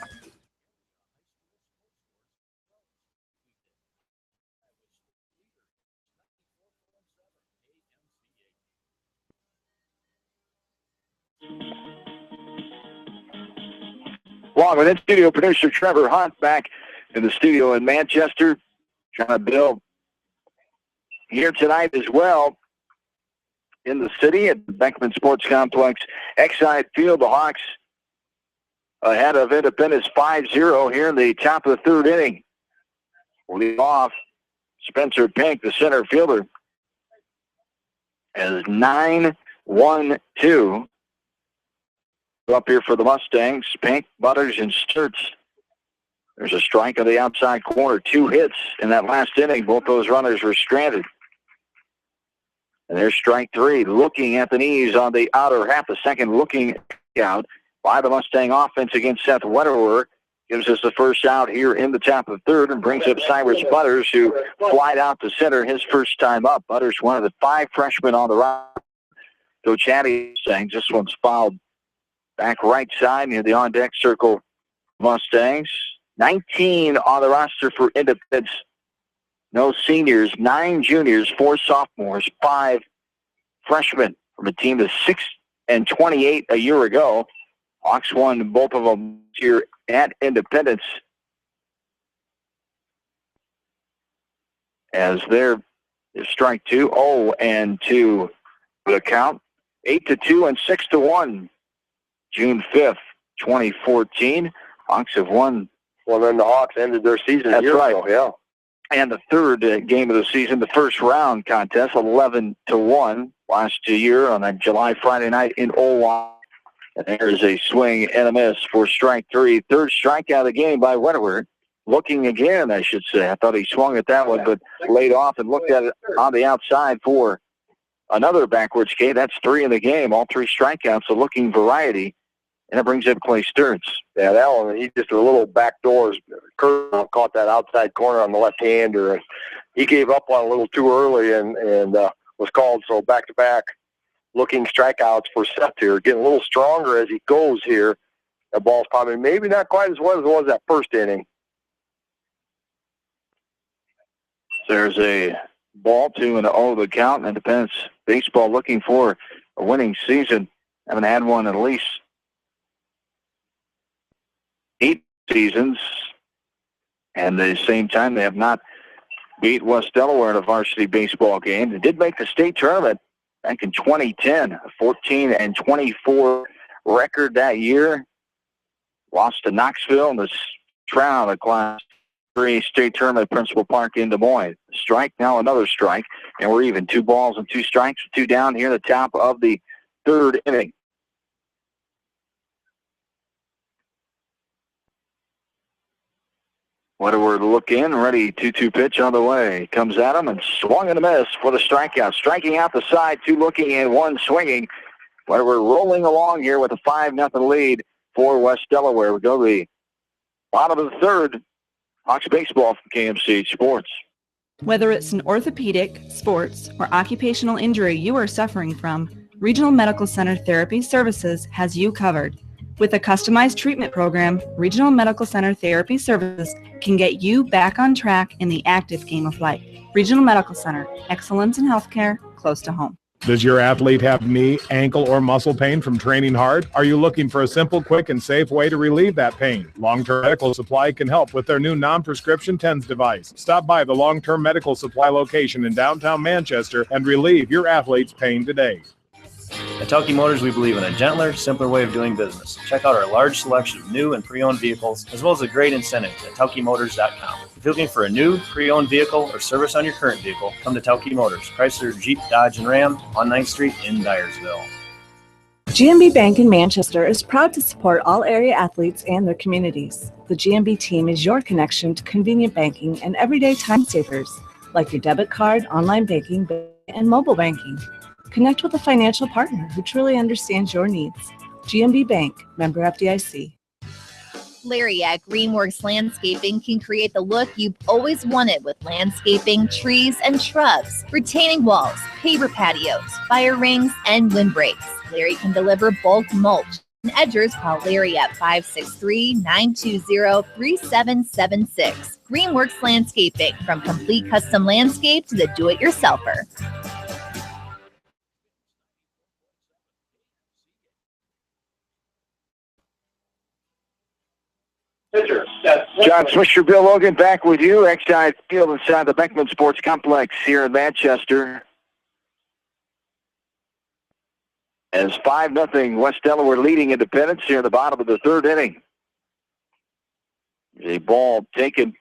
Along with in-studio producer Trevor Hunt back in the studio in Manchester, trying to build here tonight as well in the city at the Beckman Sports Complex. Exide Field, the Hawks ahead of Independence 5-0 here in the top of the third inning. Lead off Spencer Pink, the center fielder, as 9-1-2. Up here for the Mustangs, Pink, Butters, and Sturts. There's a strike on the outside corner. 2 hits in that last inning. Both those runners were stranded. And there's strike 3. Looking at the knees on the outer half. The second looking out by the Mustang offense against Seth Wetterer. Gives us the first out here in the top of the third and brings up Cyrus Butters, who flied out to center his first time up. Butters, one of the 5 freshmen on the roster. Coach Hattie saying this one's fouled back right side near the on-deck circle. Mustangs. 19 on the roster for Independence. No seniors, 9 juniors, 4 sophomores, 5 freshmen from a team that's 6-28 a year ago. Hawks won both of them here at Independence. As there is strike 2, 0-2 the count. 8-2 and 6-1. June 5th, 2014. Hawks have won. Well, then the Hawks ended their season That's a year right. ago, yeah. And the third game of the season, the first round contest, 11-1 last year on that July Friday night in Owa. And there's a swing and a miss for strike 3. Third strikeout of the game by Wetterer. Looking again, I should say. I thought he swung at that one, but laid off and looked at it on the outside for another backwards K. That's 3 in the game. All 3 strikeouts, a looking variety. And it brings up Clay Sturts. Yeah, that one, he just a little backdoor curve caught that outside corner on the left-hander. And he gave up on a little too early and was called. So back-to-back looking strikeouts for Seth here. Getting a little stronger as he goes here. That ball's probably maybe not quite as well as it was that first inning. There's a ball, 2-0 the count. Independence baseball looking for a winning season. Haven't had one at least 8 seasons, and at the same time they have not beat West Delaware in a varsity baseball game. They did make the state tournament back in 2010, a 14-24 record that year. Lost to Knoxville in the round of Class 3 state tournament at Principal Park in Des Moines. Strike, now another strike, and we're even 2 balls and 2 strikes, 2 down here at the top of the third inning. Wetterer to look in, ready, 2-2 pitch on the way. Comes at him and swung and a miss for the strikeout. Striking out the side, 2 looking and 1 swinging. Wetterer rolling along here with a 5-0 lead for West Delaware. We go to the bottom of the third. Hawks baseball from KMCH Sports. Whether it's an orthopedic, sports, or occupational injury you are suffering from, Regional Medical Center Therapy Services has you covered. With a customized treatment program, Regional Medical Center Therapy Services can get you back on track in the active game of life. Regional Medical Center, excellence in healthcare, close to home. Does your athlete have knee, ankle, or muscle pain from training hard? Are you looking for a simple, quick, and safe way to relieve that pain? Long-Term Medical Supply can help with their new non-prescription TENS device. Stop by the Long-Term Medical Supply location in downtown Manchester and relieve your athlete's pain today. At Tauke Motors, we believe in a gentler, simpler way of doing business. Check out our large selection of new and pre-owned vehicles, as well as a great incentive at TaukeMotors.com. If you're looking for a new, pre-owned vehicle or service on your current vehicle, come to Tauke Motors, Chrysler, Jeep, Dodge, and Ram on 9th Street in Dyersville. GMB Bank in Manchester is proud to support all area athletes and their communities. The GMB team is your connection to convenient banking and everyday time savers, like your debit card, online banking, and mobile banking. Connect with a financial partner who truly understands your needs. GMB Bank, member FDIC. Larry at Greenworks Landscaping can create the look you've always wanted with landscaping, trees, and shrubs, retaining walls, paver patios, fire rings, and windbreaks. Larry can deliver bulk mulch and edgers. Call Larry at 563-920-3776. Greenworks Landscaping, from complete custom landscape to the do-it-yourselfer. John Swisher, Bill Logan back with you. Exide Field inside the Beckman Sports Complex here in Manchester. As 5-0 West Delaware leading Independence here in the bottom of the third inning. A ball taken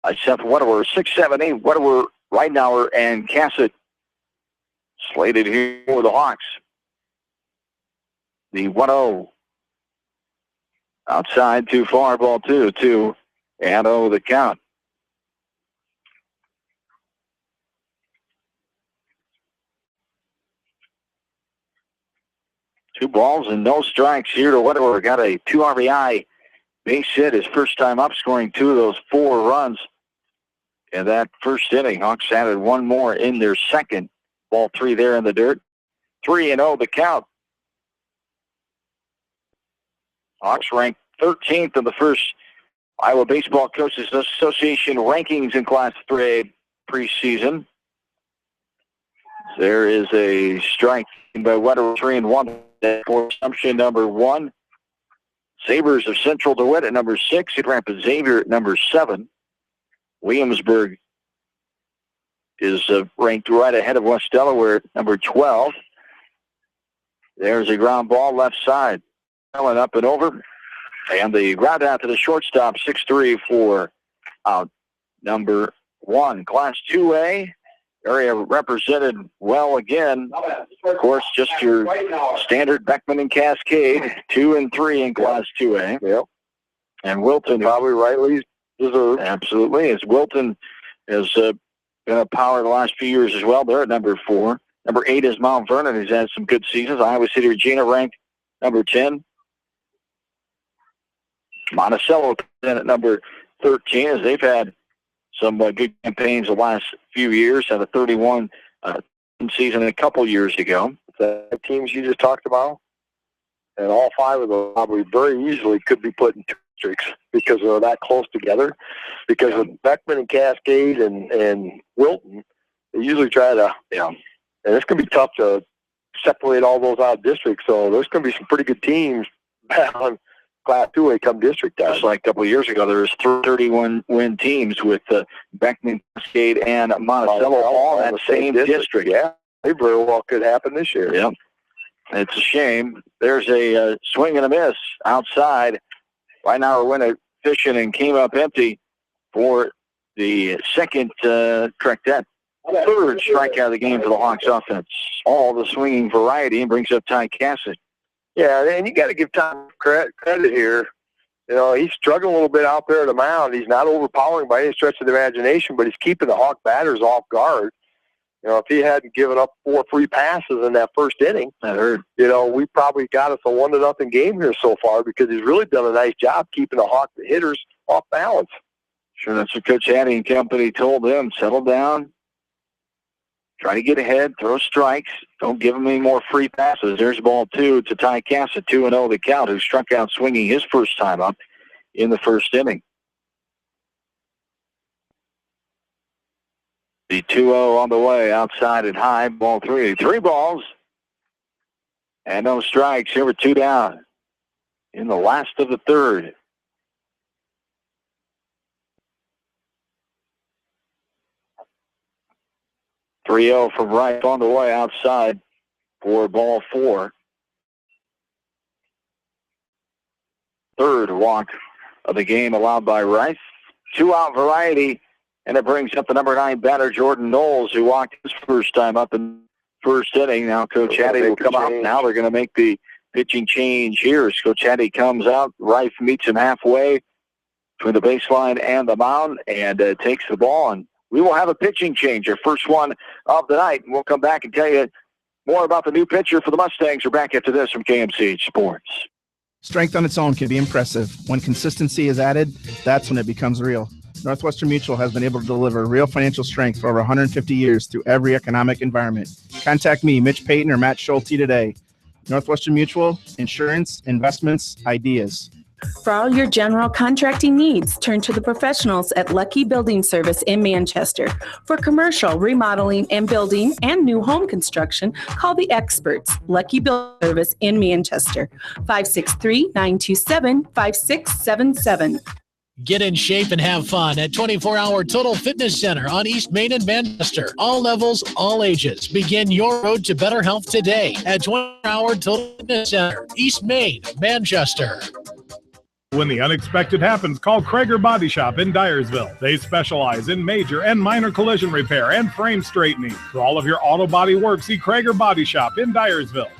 by Seth Wedewer, 6-7-8. Wedewer, Ridenauer, and Cassett slated here for the Hawks. The 1-0. Outside, too far, ball 2-2. And the count. Two balls and no strikes here to Wedewer. Got a 2 RBI base hit, his first time up, scoring 2 of those 4 runs in that first inning. Hawks added 1 more in their second. Ball 3 there in the dirt. 3-0 the count. Hawks ranked 13th in the first Iowa Baseball Coaches Association rankings in Class 3A preseason. There is a strike by Wedewer, 3-1 for assumption number 1. Sabres of Central DeWitt at number 6. Cedar Rapids Xavier at number 7. Williamsburg is ranked right ahead of West Delaware at number 12. There's a ground ball left side. Going up and over. And the ground out to the shortstop, 6-3 for out number 1. Class 2A, area represented well again. Of course, just your standard Beckman and Cascade, 2 and 3 in Class 2A. Yep. And Wilton, probably rightly deserved. Absolutely, as Wilton has been a power the last few years as well. They're at number 4. Number 8 is Mount Vernon, who's had some good seasons. Iowa City Regina ranked number 10. Monticello in at number 13, as they've had some good campaigns the last few years. Had a 31 season a couple years ago. The teams you just talked about, and all 5 of them probably very easily could be put in 2 districts because they're that close together. Because of Beckman and Cascade and Wilton, they usually try to, and it's going to be tough to separate all those out of districts. So there's going to be some pretty good teams on Class 2A come district time. Just like a couple of years ago, there was 31-win teams with Beckman, Cascade, and Monticello all in that same district. Yeah, they very well could happen this year. Yeah, it's a shame. There's a swing and a miss outside. Right now, we're winning fishing and came up empty for the second correct that. Third strikeout of the game for the Hawks offense. All the swinging variety, and brings up Ty Cassett. Yeah, and you got to give Tom credit here. You know, he's struggling a little bit out there at the mound. He's not overpowering by any stretch of the imagination, but he's keeping the Hawk batters off guard. You know, if he hadn't given up 4 free passes in that first inning, we probably got us a 1-0 game here so far because he's really done a nice job keeping the Hawk hitters off balance. Sure, that's what Coach Hattie and company told them. Settle down. Try to get ahead, throw strikes. Don't give him any more free passes. There's ball 2 to Ty Cassett, 2-0 the count, who struck out swinging his first time up in the first inning. The 2-0 on the way, outside and high, ball 3. 3 balls and no strikes. Here with 2 down in the last of the third. .3-0 from right on the way outside for ball 4. Third walk of the game allowed by Rice. 2-out variety, and it brings up the number 9 batter, Jordan Knowles, who walked his first time up in first inning. Now Coach Hattie will come out. Now they're going to make the pitching change here as Coach Hattie comes out. Rife meets him halfway between the baseline and the mound and takes the ball. And we will have a pitching change, our first one of the night. And we'll come back and tell you more about the new pitcher for the Mustangs. We're back after this from KMCH Sports. Strength on its own can be impressive. When consistency is added, that's when it becomes real. Northwestern Mutual has been able to deliver real financial strength for over 150 years through every economic environment. Contact me, Mitch Payton or Matt Schulte today. Northwestern Mutual, insurance, investments, ideas. For all your general contracting needs, turn to the professionals at Lucky Building Service in Manchester. For commercial, remodeling and building and new home construction, call the experts, Lucky Building Service in Manchester, 563-927-5677. Get in shape and have fun at 24-Hour Total Fitness Center on East Main in Manchester. All levels, all ages. Begin your road to better health today at 24-Hour Total Fitness Center, East Main, Manchester. When the unexpected happens, call Krager Body Shop in Dyersville. They specialize in major and minor collision repair and frame straightening. For all of your auto body work, see Krager Body Shop in Dyersville.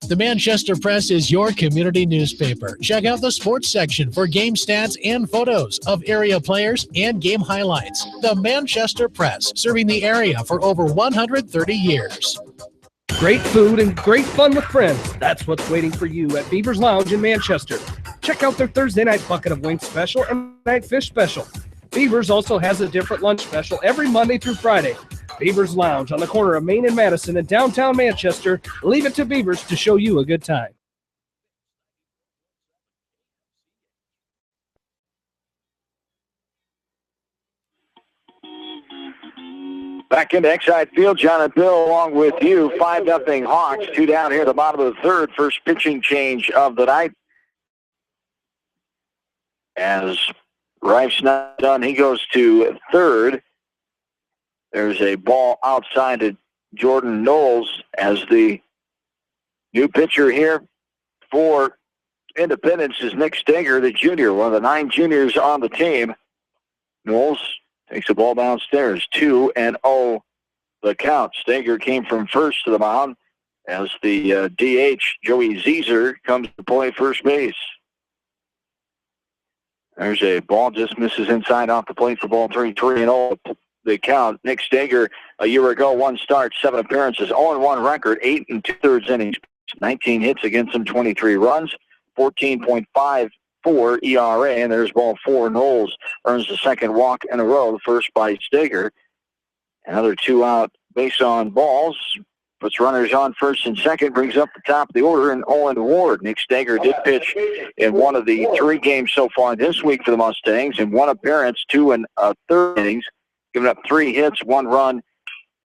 The Manchester Press is your community newspaper. Check out the sports section for game stats and photos of area players and game highlights. The Manchester Press, serving the area for over 130 years. Great food and great fun with friends. That's what's waiting for you at Beaver's Lounge in Manchester. Check out their Thursday night bucket of wings special and night fish special. Beaver's also has a different lunch special every Monday through Friday. Beaver's Lounge on the corner of Main and Madison in downtown Manchester. Leave it to Beaver's to show you a good time. Back into Exide Field, John and Bill along with you. 5-0 Hawks, 2 down here at the bottom of the third. First pitching change of the night. As Rife's not done, he goes to third. There's a ball outside to Jordan Knowles as the new pitcher here for Independence is Nick Steger, the junior, one of the 9 juniors on the team. Knowles takes the ball downstairs, 2-0 the count. Steger came from first to the mound as the DH, Joey Zeeser, comes to play first base. There's a ball, just misses inside off the plate for ball 3-0 the count. Nick Steger, a year ago, 1 start, 7 appearances, 0-1 record, 8 2/3 innings, 19 hits against him, 23 runs, 14.54 ERA, and there's ball 4. Knowles earns the second walk in a row, the first by Steger. Another 2 out base on balls. Puts runners on first and second, brings up the top of the order, and Owen Ward. Nick Steger did pitch in one of the 3 games so far this week for the Mustangs, in 1 appearance, 2 1/3 innings, giving up 3 hits, 1 run,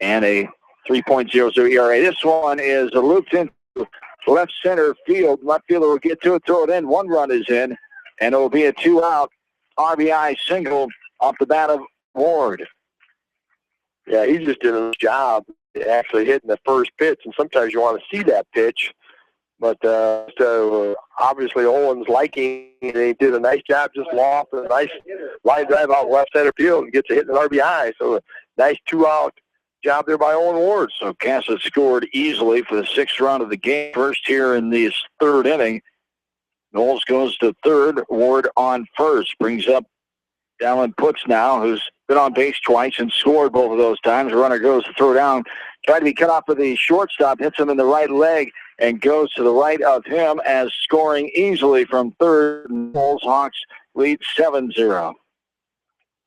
and a 3.00 ERA. This one is looped into left center field. Left fielder will get to it, throw it in. 1 run is in, and it will be a 2-out RBI single off the bat of Ward. Yeah, he just did a job actually hitting the first pitch, and sometimes you want to see that pitch. But so obviously Owen's liking, and he did a nice job just loft a nice line drive out left center field and gets a hit in an RBI. So a nice 2-out job there by Owen Ward. So Casa scored easily for the 6th run of the game. First here in this 3rd inning. Knowles goes to third. Ward on first. Brings up Dallin Putz now, who's been on base twice and scored both of those times. The runner goes to throw down. Tried to be cut off of the shortstop. Hits him in the right leg and goes to the right of him as scoring easily from third. Knowles Hawks lead 7-0.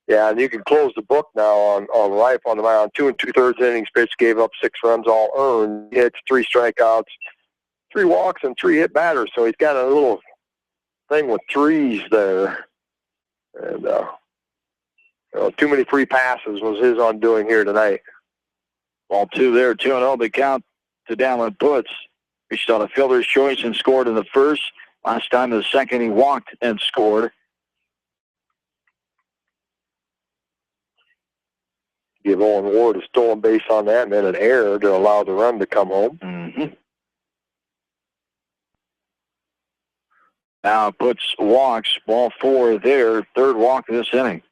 Yeah, and you can close the book now on Rife on the mound. 2 2/3 innings pitched, gave up 6 runs all earned. He hits 3 strikeouts, 3 walks, and 3 hit batters. So he's got a little thing with 3s there. And too many free passes was his undoing here tonight. Ball 2 there, 2-0 the count to Dallin Putz. Reached on a fielder's choice and scored in the first. Last time in the second he walked and scored. Give Owen Ward a stolen base on that and then an error to allow the run to come home. Mm-hmm. Now Putz walks, ball 4 there, 3rd walk of this inning.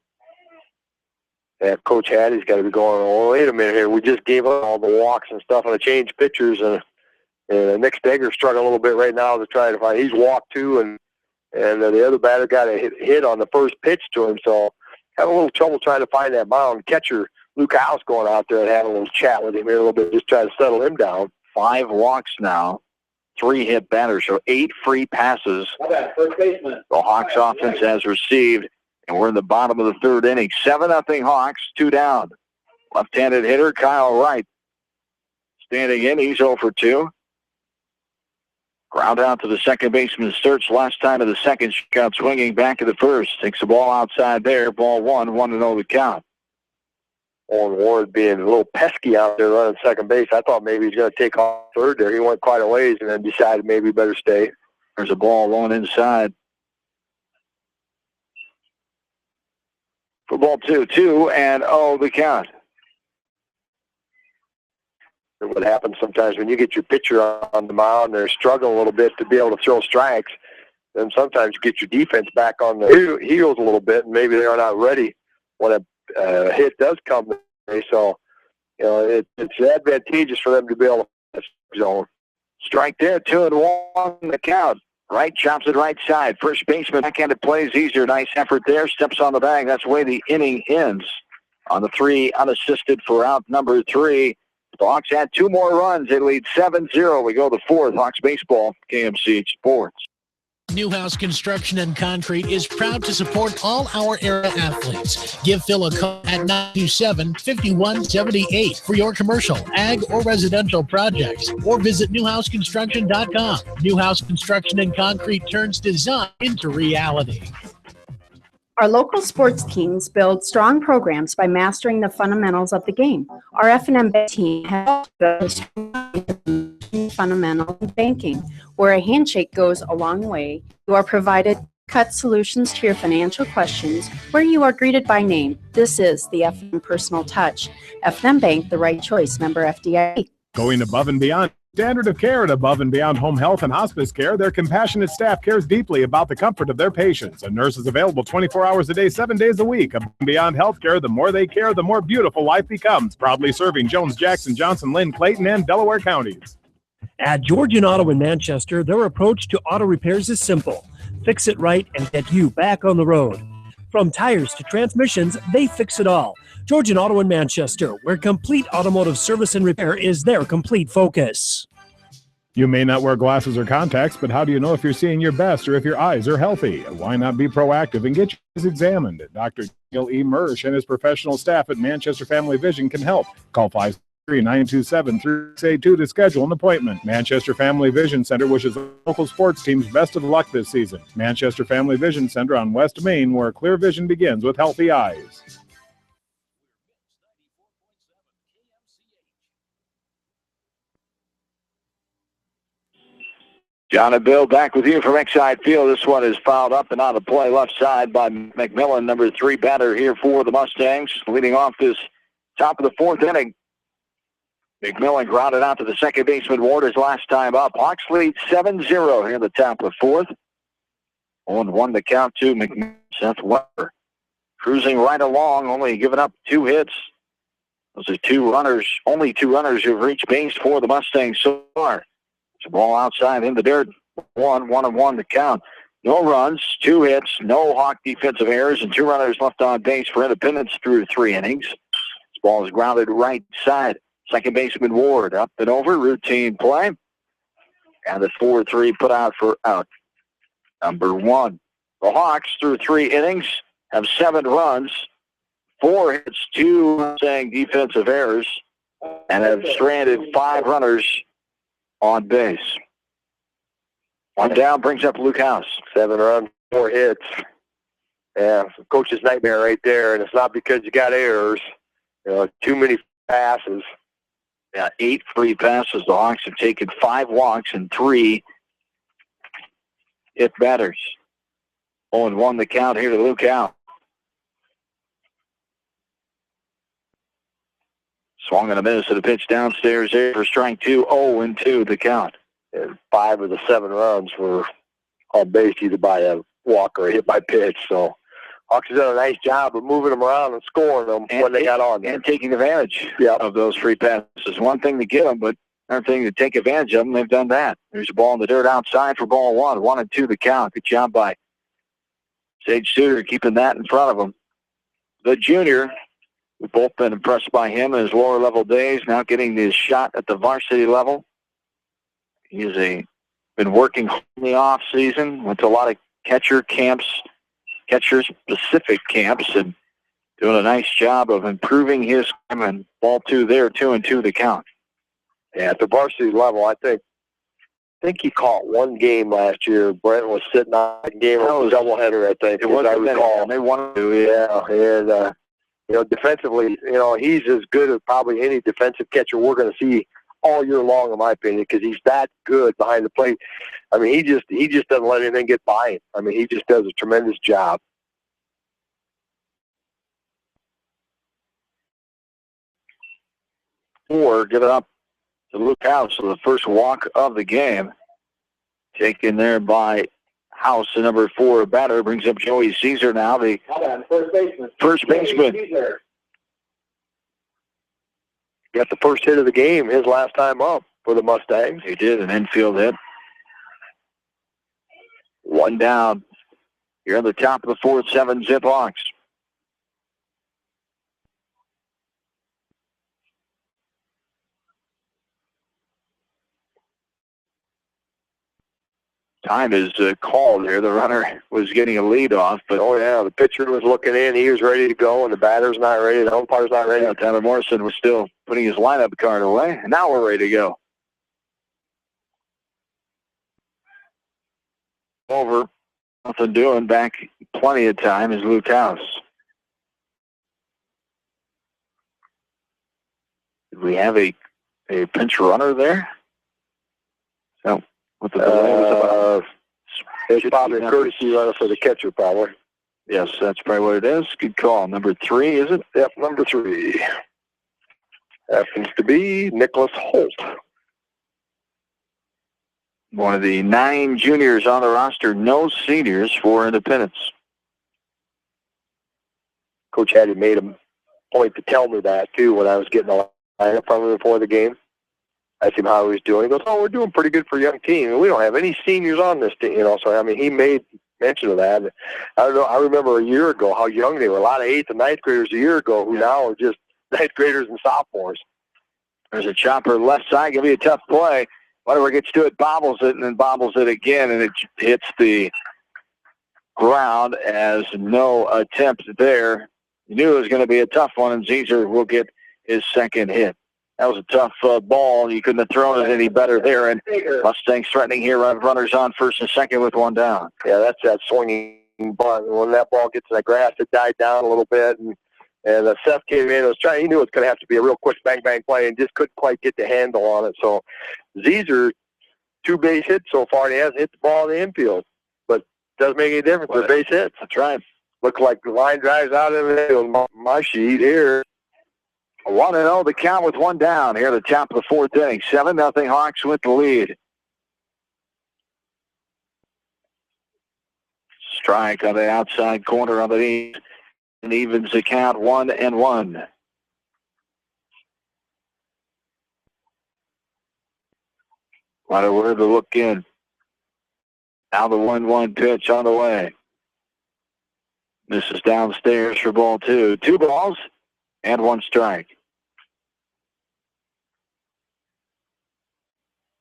Yeah, Coach Hattie's got to be going, oh, wait a minute here. We just gave up all the walks and stuff and I changed pitchers, and And Nick Steger struggling a little bit right now to try to find. He's walked too, and the other batter got a hit on the first pitch to him. So having a little trouble trying to find that mound. Catcher Luke House going out there and having a little chat with him here a little bit, just trying to settle him down. 5 walks now, 3 hit batters, so 8 free passes. First baseman. The Hawks offense has received, and we're in the bottom of the 3rd inning. 7-0 Hawks, 2 down. Left-handed hitter Kyle Wright standing in. He's 0 for 2. Ground out to the second baseman Sturts last time of the second. Got swinging back of the first. Takes the ball outside there. Ball 1-0 the count. Owen Ward being a little pesky out there running second base. I thought maybe he's going to take off third there. He went quite a ways and then decided maybe he better stay. There's a ball going inside. For ball 2-0 the count. What happens sometimes when you get your pitcher on the mound and they're struggling a little bit to be able to throw strikes, then sometimes you get your defense back on the heels a little bit, and maybe they're not ready when a hit does come. So, it's advantageous for them to be able to zone. Strike there, 2-1 the count. Right chops it right side. First baseman backhanded plays easier. Nice effort there. Steps on the bag. That's the way the inning ends. On the 3 unassisted for out number 3. The Hawks had 2 more runs. They lead 7-0. We go to 4th. Hawks baseball, KMCH Sports. Newhouse Construction and Concrete is proud to support all our area athletes. Give Phil a call at 927-5178 for your commercial, ag, or residential projects, or visit newhouseconstruction.com. Newhouse Construction and Concrete turns design into reality. Our local sports teams build strong programs by mastering the fundamentals of the game. Our F&M team has built fundamental banking, where a handshake goes a long way. You are provided cut solutions to your financial questions, where you are greeted by name. This is the F&M Personal Touch. F&M Bank, the right choice. Member FDIC. Going above and beyond standard of care at Above and Beyond Home Health and Hospice Care, their compassionate staff cares deeply about the comfort of their patients. A nurse is available 24 hours a day, 7 days a week. Above and Beyond Healthcare, the more they care, the more beautiful life becomes. Proudly serving Jones, Jackson, Johnson, Lynn, Clayton, and Delaware counties. At Georgian Auto in Manchester, their approach to auto repairs is simple. Fix it right and get you back on the road. From tires to transmissions, they fix it all. Georgian Auto in Manchester, where complete automotive service and repair is their complete focus. You may not wear glasses or contacts, but how do you know if you're seeing your best or if your eyes are healthy? Why not be proactive and get your eyes examined? Dr. Neil E. Mersch and his professional staff at Manchester Family Vision can help. Call 563-927-3682 to schedule an appointment. Manchester Family Vision Center wishes local sports teams best of luck this season. Manchester Family Vision Center on West Main, where clear vision begins with healthy eyes. John and Bill back with you from Exide Field. This one is fouled up and out of play left side by McMillan, number 3 batter here for the Mustangs, leading off this top of the 4th inning. McMillan grounded out to the second baseman Ward his last time up. Hawks lead 7-0 here in the top of the 4th. 0-1 to count to McMillan. Seth Weber cruising right along, only giving up 2 hits. Those are 2 runners, only 2 runners who've reached base for the Mustangs so far. It's a ball outside in the dirt. 1-1 to count. No runs, 2 hits, no Hawk defensive errors, and 2 runners left on base for Independence through 3 innings. This ball is grounded right side. Second baseman Ward up and over, routine play. And the 4-3 put out for out. Number 1. The Hawks through 3 innings have 7 runs, 4 hits, 2 Mustang defensive errors, and have stranded 5 runners on base. 1 down brings up Luke House. 7 runs, 4 hits. Yeah, coach's nightmare right there, and it's not because you got errors. Too many passes. Yeah, 8 free passes. The Hawks have taken 5 walks and 3 hit batters. 0-1 the count here to Luke House. Swung and a miss at a pitch downstairs there for strike 2. 0-2 the count. And 5 of the 7 runs were on base either by a walk or a hit by pitch. So Hawks has done a nice job of moving them around and scoring them when they got on. And taking advantage of those free passes. One thing to get them, but another thing to take advantage of them, they've done that. There's a ball in the dirt outside for ball one. 1-2 the count. Good job by Sage Suter keeping that in front of him. The junior, we've both been impressed by him in his lower level days, now getting his shot at the varsity level. He's been working in the off season, went to a lot of catcher camps, catcher-specific camps, and doing a nice job of improving his game. And ball two there, 2-2 the count. Yeah, at the varsity level, I think he caught one game last year. Brent was sitting on a game. It was a doubleheader, I think. It was, I recall. They won to, yeah. And, defensively, he's as good as probably any defensive catcher we're going to see all year long, in my opinion, because he's that good behind the plate. I mean, he just doesn't let anything get by him. I mean, he just does a tremendous job. Four, give it up to Luke House for the first walk of the game. Taken there by House, the number 4 batter, brings up Joey Caesar now, the first baseman. Got the first hit of the game, his last time up for the Mustangs. He did, an infield hit. One down. Here on the top of the fourth, 7-zip Hawks. Time is called here. The runner was getting a lead off, but the pitcher was looking in. He was ready to go, and the batter's not ready. The umpire's not ready. Yeah, Tyler Morrison was still putting his lineup card away, and now we're ready to go. Over, nothing doing. Back plenty of time is Luke House. Did we have a pinch runner there? So. What the delay was about? It's probably a courtesy runner for the catcher, probably. Yes, that's probably what it is. Good call. Number 3, is it? Yep, number 3. Happens to be Nicholas Holt. One of the 9 juniors on the roster, no seniors for Independence. Coach Hattie made a point to tell me that, too, when I was getting the lineup from him before the game. I asked him how he was doing. He goes, we're doing pretty good for a young team. And we don't have any seniors on this team, So, I mean, he made mention of that. I don't know. I remember a year ago how young they were. A lot of 8th and 9th graders a year ago who now are just 9th graders and sophomores. There's a chopper left side. Going to be a tough play. Whatever gets to it, bobbles it, and then bobbles it again, and it hits the ground as no attempt there. You knew it was going to be a tough one, and Caesar will get his second hit. That was a tough ball. You couldn't have thrown it any better there. And Mustangs threatening here. Runners on first and second with one down. Yeah, that's that swinging bunt. When that ball gets in the grass, it died down a little bit. And Seth came in. He knew it was going to have to be a real quick bang-bang play and just couldn't quite get the handle on it. So Caesar, 2 base hits so far, and he hasn't hit the ball in the infield. But it doesn't make any difference. They're base hits. That's right. Looks like the line drives out in the field. My sheet here. 1-0 the count with one down here at the top of the fourth inning. 7-0 Hawks with the lead. Strike on the outside corner on the knee. And evens the count 1-1. Whatever the look in. Now the 1-1 pitch on the way. This is downstairs for ball 2. 2 balls. And 1 strike.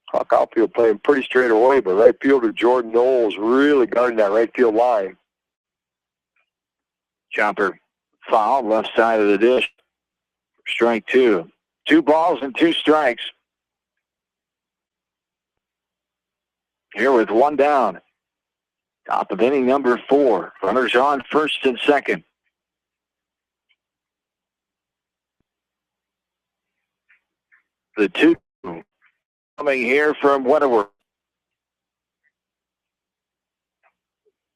Hawk outfield playing pretty straight away, but right fielder Jordan Knowles really guarding that right field line. Chopper foul, left side of the dish. Strike 2. 2 balls and 2 strikes. Here with 1 down. Top of inning number 4. Runners on first and second. The 2 coming here from Wentworth.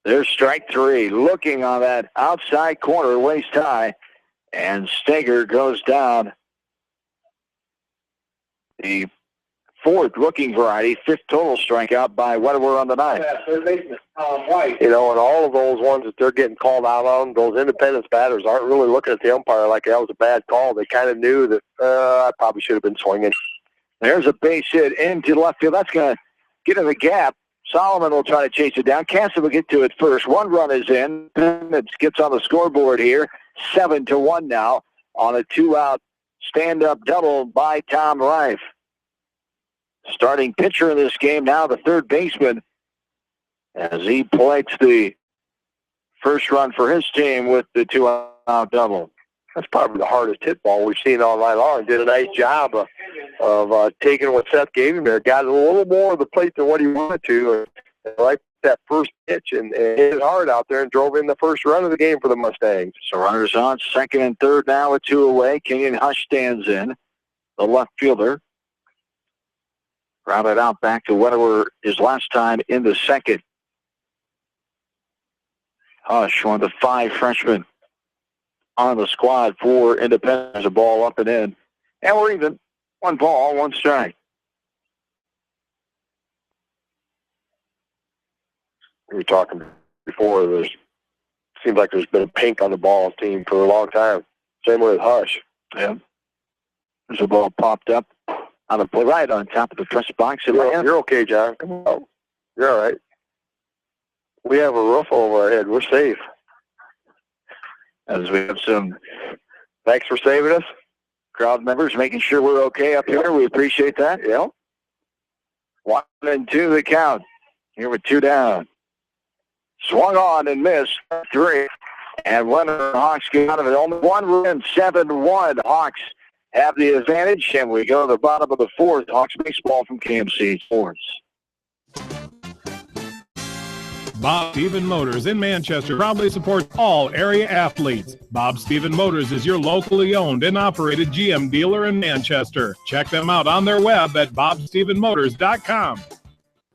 There's strike 3. Looking on that outside corner, waist high. And Steger goes down. The 4th looking variety, 5th total strikeout by Wentworth on the night. And all of those ones that they're getting called out on, those Independence batters aren't really looking at the umpire like that was a bad call. They kind of knew that I probably should have been swinging. There's a base hit into left field. That's going to get in the gap. Solomon will try to chase it down. Castle will get to it first. One run is in. It gets on the scoreboard here. 7-1 now on a 2-out stand-up double by Tom Reif. Starting pitcher in this game now, the third baseman, as he plates the first run for his team with the 2-out double. That's probably the hardest hit ball we've seen all night long. Did a nice job of taking what Seth gave him there. Got a little more of the plate than what he wanted to. And like that first pitch and hit it hard out there and drove in the first run of the game for the Mustangs. So runners on second and third now with 2 away. Kenyon Hush stands in, the left fielder. Grounded out back to whatever his last time in the second. Hush, one of the 5 freshmen on the squad for Independence. A ball up and in. And we're even. 1 ball, 1 strike. We were talking before, seems like there's been a pink on the ball team for a long time. Same with Hush. Yeah. There's a ball popped up on the play right on top of the press box. You're okay, John. Come on. You're all right. We have a roof over our head. We're safe. As we have some thanks for saving us. Crowd members making sure we're okay up here. We appreciate that. Yeah. 1-2 the count. Here with 2 down. Swung on and missed. 3. And runner Hawks get out of it. Only 1 run, 7-1. Hawks have the advantage. And we go to the bottom of the 4th. Hawks baseball from KMC Sports. Bob Stephen Motors in Manchester proudly supports all area athletes. Bob Stephen Motors is your locally owned and operated GM dealer in Manchester. Check them out on their web at bobstephenmotors.com.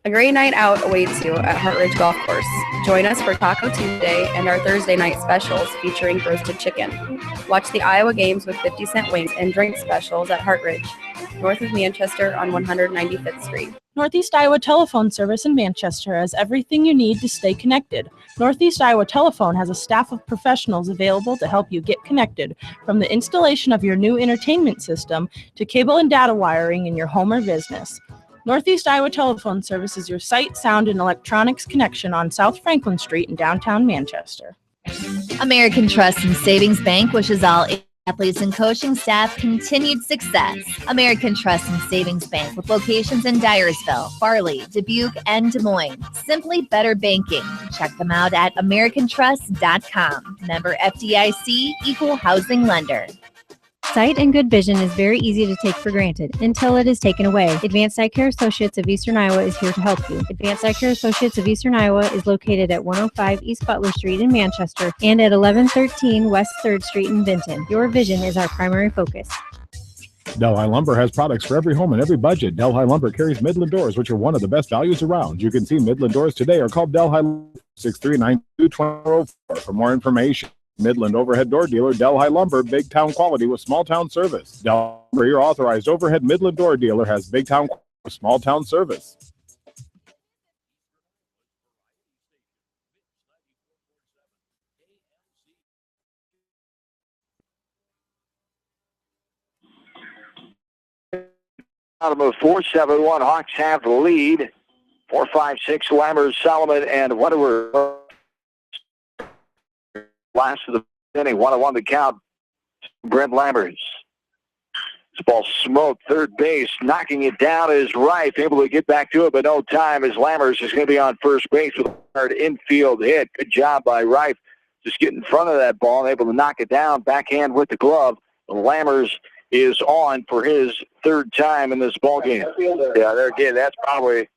A great night out awaits you at Hartridge Golf Course. Join us for Taco Tuesday and our Thursday night specials featuring roasted chicken. Watch the Iowa games with 50-cent wings and drink specials at Hartridge, north of Manchester on 195th Street. Northeast Iowa Telephone Service in Manchester has everything you need to stay connected. Northeast Iowa Telephone has a staff of professionals available to help you get connected, from the installation of your new entertainment system to cable and data wiring in your home or business. Northeast Iowa Telephone Service is your sight, sound, and electronics connection on South Franklin Street in downtown Manchester. American Trust and Savings Bank wishes all athletes and coaching staff continued success. American Trust and Savings Bank with locations in Dyersville, Farley, Dubuque, and Des Moines. Simply better banking. Check them out at americantrust.com. Member FDIC, equal housing lender. Sight and good vision is very easy to take for granted until it is taken away. Advanced Eye Care Associates of Eastern Iowa is here to help you. Advanced Eye Care Associates of Eastern Iowa is located at 105 East Butler Street in Manchester and at 1113 West 3rd Street in Vinton. Your vision is our primary focus. Delhi Lumber has products for every home and every budget. Delhi Lumber carries Midland doors, which are one of the best values around. You can see Midland doors today or call Delhi 639-2404 for more information. Midland overhead door dealer, Delhi Lumber, big town quality with small town service. Delhi Lumber, your authorized overhead Midland door dealer, has big town quality with small town service. Bottom of 4-7-1, Hawks have the lead. 4-5-6, Lammers, Solomon, and whatever. Last of the inning, 1-1 the count. Brent Lammers. This ball smoked third base. Knocking it down is Reif. Able to get back to it, but no time as Lammers is going to be on first base with a hard infield hit. Good job by Reif. Just get in front of that ball and able to knock it down. Backhand with the glove. Lammers is on for his third time in this ball game. Yeah, there again, that's probably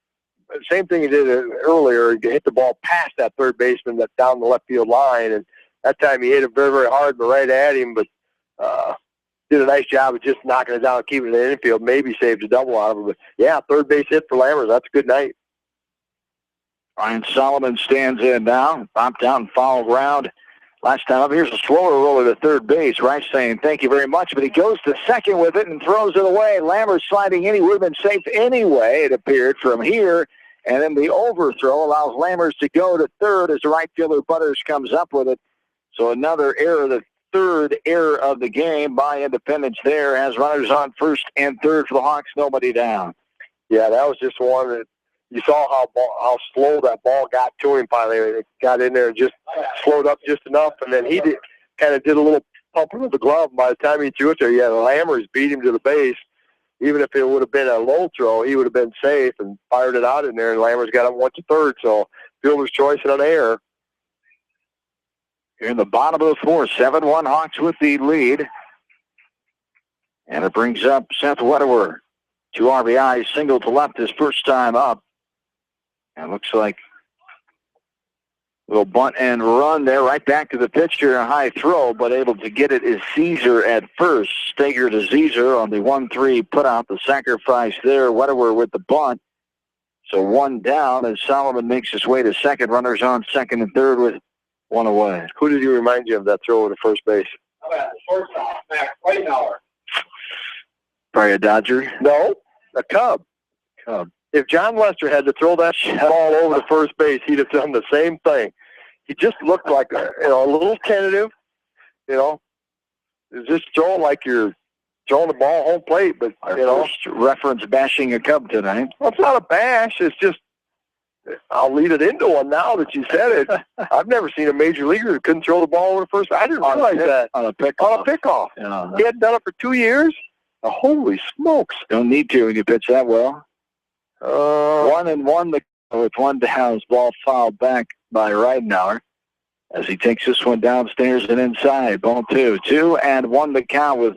the same thing he did earlier. He hit the ball past that third baseman that's down the left field line, and that time he hit it very, very hard and right at him, but did a nice job of just knocking it down and keeping it in the infield. Maybe saved a double out of it. But, yeah, third base hit for Lammers. That's a good night. Ryan Solomon stands in now. Popped out and foul ground. Last time up, here's a slower roller to third base. Rice saying thank you very much, but he goes to second with it and throws it away. Lammers sliding in. He would have been safe anyway, it appeared, from here. And then the overthrow allows Lammers to go to third as the right fielder Butters comes up with it. So another error that third error of the game by Independence there as runners on first and third for the Hawks, nobody down. Yeah, that was just one that you saw how slow that ball got to him finally. It got in there and just slowed up just enough, and then he kind of did a little pumping with the glove. By the time he threw it there, yeah, the Lammers beat him to the base. Even if it would have been a low throw, he would have been safe and fired it out in there, and Lammers got him 1-3rd, so fielder's choice and an error. Here in the bottom of the fourth, 7-1 Hawks with the lead. And it brings up Seth Wedewer. 2 RBIs, single to left his first time up. And looks like a little bunt and run there, right back to the pitcher, a high throw, but able to get it is Caesar at first. Stager to Caesar on the 1-3 put out the sacrifice there. Wedewer with the bunt. So 1 down as Solomon makes his way to second. Runners on second and third with 1 away. Who did he remind you of that throw to first base? Shortstop, Max Whitenauer. Probably a Dodger? No, a Cub. If John Lester had to throw that ball over to first base, he'd have done the same thing. He just looked like a little tentative. Just throwing like you're throwing the ball home plate. But first reference bashing a Cub tonight. Well, it's not a bash. It's just I'll lead it into one now that you said it. I've never seen a major leaguer who couldn't throw the ball over to first. I didn't realize that on a pickoff. Yeah. He hadn't done it for 2 years. Holy smokes! Don't need to when you pitch that well. 1-1 with 1 down. Ball fouled back by Ridenauer as he takes this one downstairs and inside. Ball 2. 2-1 the count with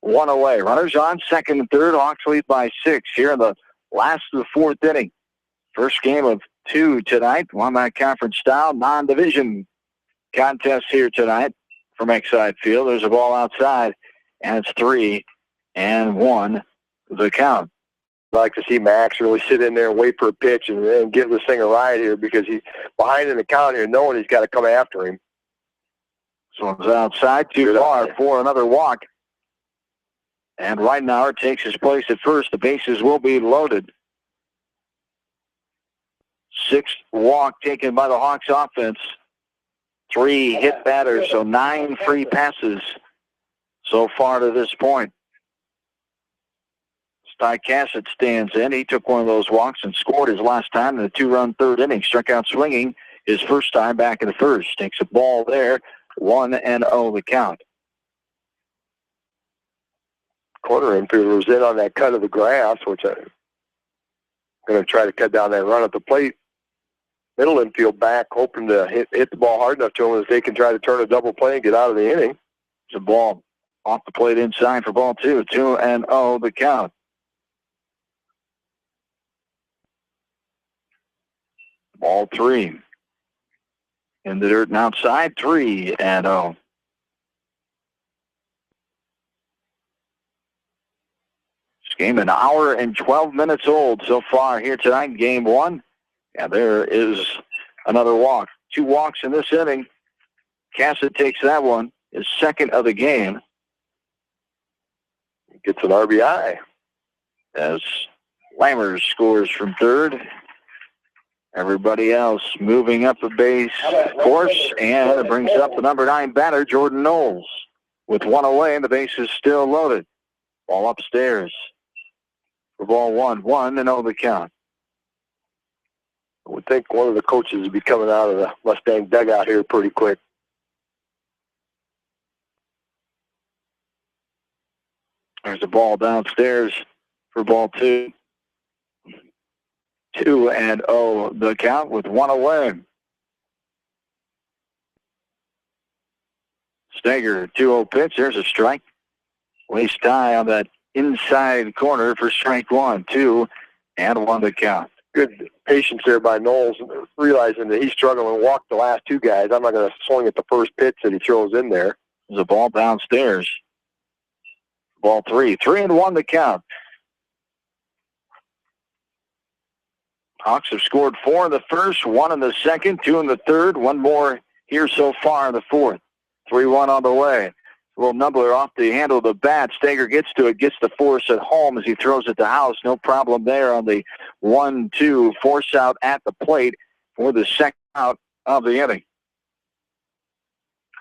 1 away. Runners on second and third. Hawks lead by 6 here in the last of the fourth inning. First game of 2 tonight. One night conference style non-division contest here tonight from Exide Field. There's a ball outside, and it's 3-1 the count. I'd like to see Max really sit in there and wait for a pitch and then give this thing a ride here because he's behind in the count here knowing he's got to come after him. So it's outside, too far for another walk. And Ridenauer takes his place at first. The bases will be loaded. 6th walk taken by the Hawks offense. 3 hit batters, so 9 free passes so far to this point. Ty Cassett stands in. He took one of those walks and scored his last time in the 2-run third inning. Struck out swinging his first time back in the first. Takes a ball there. 1-0 the count. Corner infielder was in on that cut of the grass, which I'm going to try to cut down that run at the plate. Middle infield back, hoping to hit the ball hard enough to him as they can try to turn a double play and get out of the inning. It's a ball off the plate inside for ball 2. 2-0 the count. Ball 3. In the dirt and outside, 3-0. This game an hour and 12 minutes old so far here tonight, game 1. And there is another walk. 2 walks in this inning. Cassett takes that one, his second of the game. Gets an RBI. As Lammers scores from third. Everybody else moving up the base course, and it brings up the number 9 batter, Jordan Knowles. With 1 away, and the base is still loaded. Ball upstairs for ball 1. 1-0 the count. I would think one of the coaches would be coming out of the Mustang dugout here pretty quick. There's a ball downstairs for ball 2. 2-0 the count with 1 away. Stager, 2-0 pitch. There's a strike. Waist high on that inside corner for strike 1. 2-1 the count. Good patience there by Knowles, realizing that he's struggling to walk the last 2 guys. I'm not going to swing at the first pitch that he throws in there. There's a ball downstairs. Ball 3. 3-1 the count. Hawks have scored 4 in the first, 1 in the second, 2 in the third, 1 more here so far in the fourth. 3-1 on the way. A little numbler off the handle of the bat. Stager gets to it, gets the force at home as he throws it to House. No problem there on the 1-2 force out at the plate for the second out of the inning.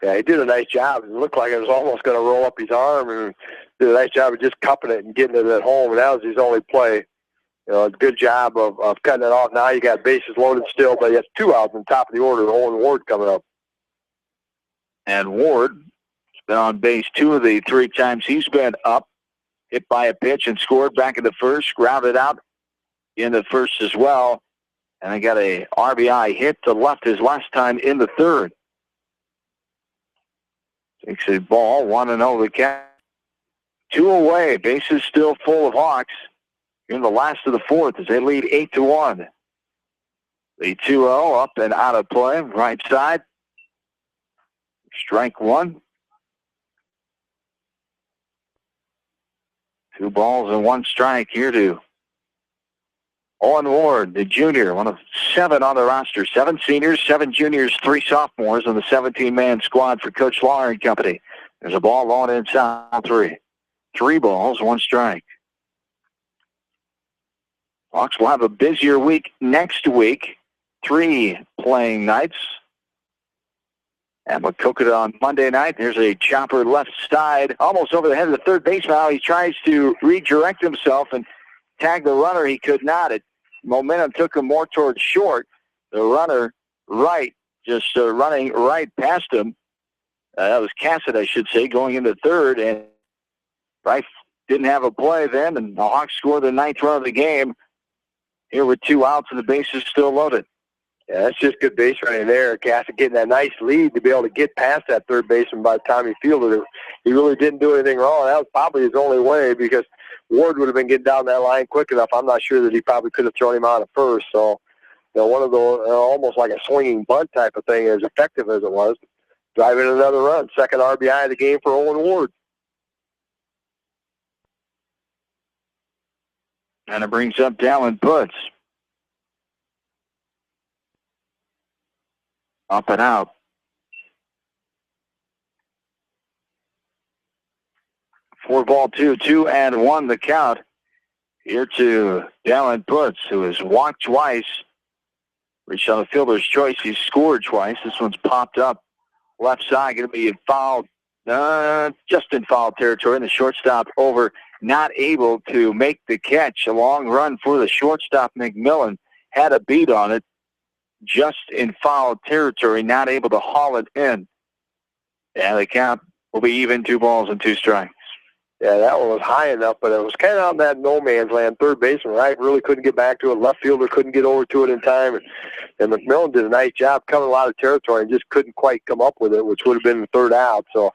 Yeah, he did a nice job. It looked like it was almost going to roll up his arm, and did a nice job of just cupping it and getting it at home, and that was his only play. You know, a good job of cutting it off. Now you got bases loaded still, but you have 2 outs on top of the order. Owen Ward coming up. And Ward has been on base 2 of the 3 times he's been up. Hit by a pitch and scored back in the first. Grounded out in the first as well. And I got a RBI hit to left his last time in the third. Takes a ball, 1-0 the count. 2 away. Bases still full of Hawks. In the last of the fourth as they lead 8-1. The 2-0 up and out of play. Right side. Strike 1. 2 balls and 1 strike here to Owen Ward, the junior, one of 7 on the roster. 7 seniors, 7 juniors, 3 sophomores on the 17-man squad for Coach Lawler and company. There's a ball long inside 3. 3 balls, 1 strike. Hawks will have a busier week next week. 3 playing nights. And Makokata on Monday night. There's a chopper left side, almost over the head of the third baseman. Now he tries to redirect himself and tag the runner. He could not. Momentum took him more towards short. The runner right, just running right past him. That was Cassidy, I should say, going into third. And Rife didn't have a play then, and the Hawks scored the 9th run of the game. Here with 2 outs and the bases still loaded. Yeah, that's just good base running there. Cassidy getting that nice lead to be able to get past that third baseman by the time he fielded it. He really didn't do anything wrong. That was probably his only way because Ward would have been getting down that line quick enough. I'm not sure that he probably could have thrown him out at first. So, you know, one of those almost like a swinging bunt type of thing, as effective as it was, driving another run. 2nd RBI of the game for Owen Ward. And it brings up Dallin Putz. Up and out. 4-2, 2-1 the count. Here to Dallin Putz, who has walked twice. Reached on the fielder's choice. He's scored twice. This one's popped up left side. Going to be fouled, just in foul territory. And the shortstop over, not able to make the catch. A long run for the shortstop, McMillan. Had a beat on it. Just in foul territory, not able to haul it in. And the count will be even, 2 balls and 2 strikes. Yeah, that one was high enough, but it was kind of out in that no man's land. Third baseman, right, really couldn't get back to it. Left fielder couldn't get over to it in time. And McMillan did a nice job covering a lot of territory and just couldn't quite come up with it, which would have been the 3rd out. So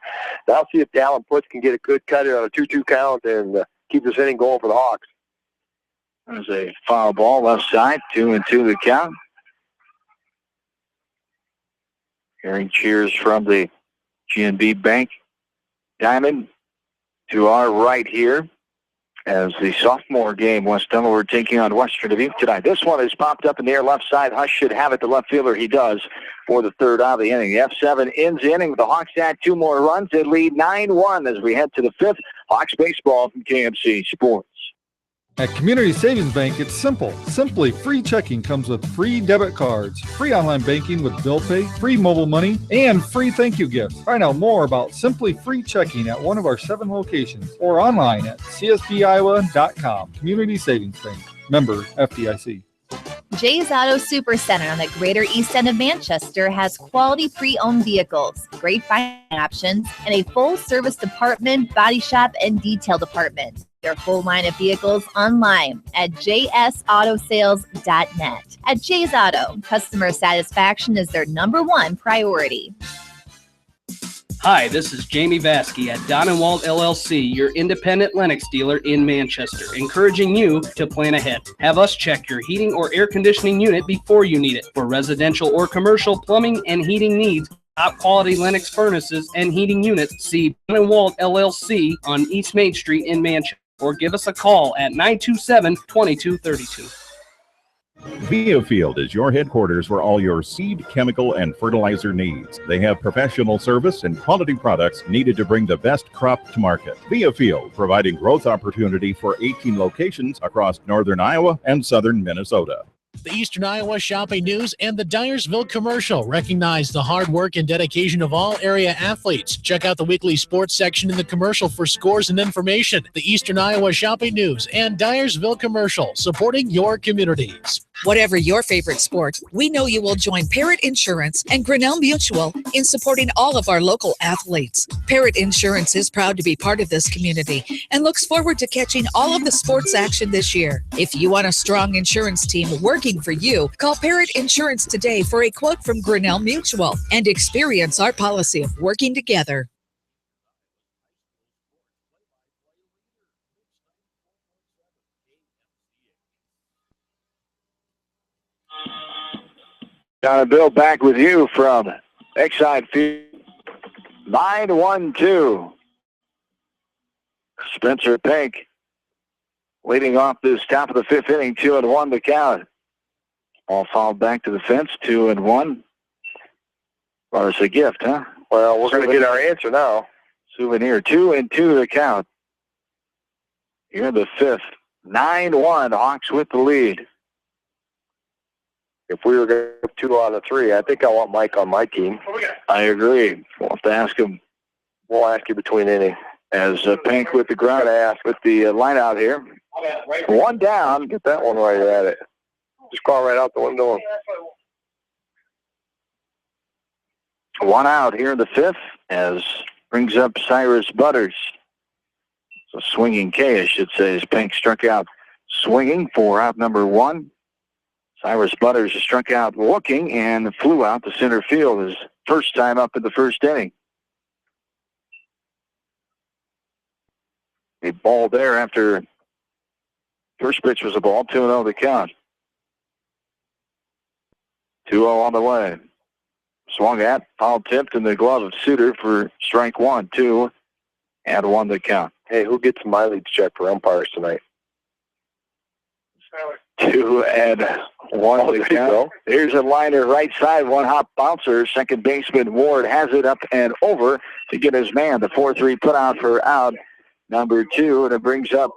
I'll see if Dallin Putz can get a good cut on a 2-2 count and keep this inning going for the Hawks. There's a foul ball left side, 2-2 the count. Hearing cheers from the GNB Bank diamond to our right here as the sophomore game, West Delaware taking on Western Dubuque tonight. This one is popped up in the air left side. Hush should have it. The left fielder, he does, for the 3rd out of the inning. The F7 ends the inning with the Hawks add 2 more runs. They lead 9-1 as we head to the 5th. Hawks baseball from KMC Sports. At Community Savings Bank, it's simple. Simply Free Checking comes with free debit cards, free online banking with bill pay, free mobile money, and free thank you gifts. Find out more about Simply Free Checking at one of our 7 locations or online at csbiowa.com. Community Savings Bank. Member FDIC. Jay's Auto Supercenter on the Greater East End of Manchester has quality pre-owned vehicles, great finance options, and a full-service department, body shop, and detail department. Their full line of vehicles online at jsautosales.net. At Jay's Auto, customer satisfaction is their #1 priority. Hi, this is Jamie Vaskey at Don & Walt LLC, your independent Lennox dealer in Manchester, encouraging you to plan ahead. Have us check your heating or air conditioning unit before you need it. For residential or commercial plumbing and heating needs, top quality Lennox furnaces and heating units, see Don & Walt LLC on East Main Street in Manchester, or give us a call at 927-2232. Via Field is your headquarters for all your seed, chemical, and fertilizer needs. They have professional service and quality products needed to bring the best crop to market. Via Field, providing growth opportunity for 18 locations across northern Iowa and southern Minnesota. The Eastern Iowa Shopping News and the Dyersville Commercial recognize the hard work and dedication of all area athletes. Check out the weekly sports section in the commercial for scores and information. The Eastern Iowa Shopping News and Dyersville Commercial, supporting your communities. Whatever your favorite sport, we know you will join Parrot Insurance and Grinnell Mutual in supporting all of our local athletes. Parrot Insurance is proud to be part of this community and looks forward to catching all of the sports action this year. If you want a strong insurance team working for you, call Parrot Insurance today for a quote from Grinnell Mutual and experience our policy of working together. John and Bill back with you from Exide Field. 9-1-2. Spencer Pink leading off this top of the fifth inning, 2-1 the count. All fouled back to the fence, 2-1. Well, it's a gift, huh? Well, we're going to get our answer now. Souvenir, 2-2 the count. Here in the fifth, 9-1. Hawks with the lead. If we were going to have 2 out of 3, I think I want Mike on my team. I agree. We'll have to ask him. We'll ask you between innings. As Pink with the ground ask with the line out here. One down. Get that one while you're at it. Just call right out the window. One out here in the fifth as brings up Cyrus Butters. So swinging K, I should say, as Pink struck out swinging for out number 1. Cyrus Butters struck out looking and flew out to center field his first time up in the first inning. A ball there after first pitch was a ball, 2-0 the count. 2-0 on the way. Swung at, foul tipped in the glove of Suter for strike 1, 2, and 1 the count. Hey, who gets a mileage check for umpires tonight? 2-1 the count. Here's a liner right side, one hop bouncer. Second baseman Ward has it up and over to get his man. The 4-3 put out for out number 2, and it brings up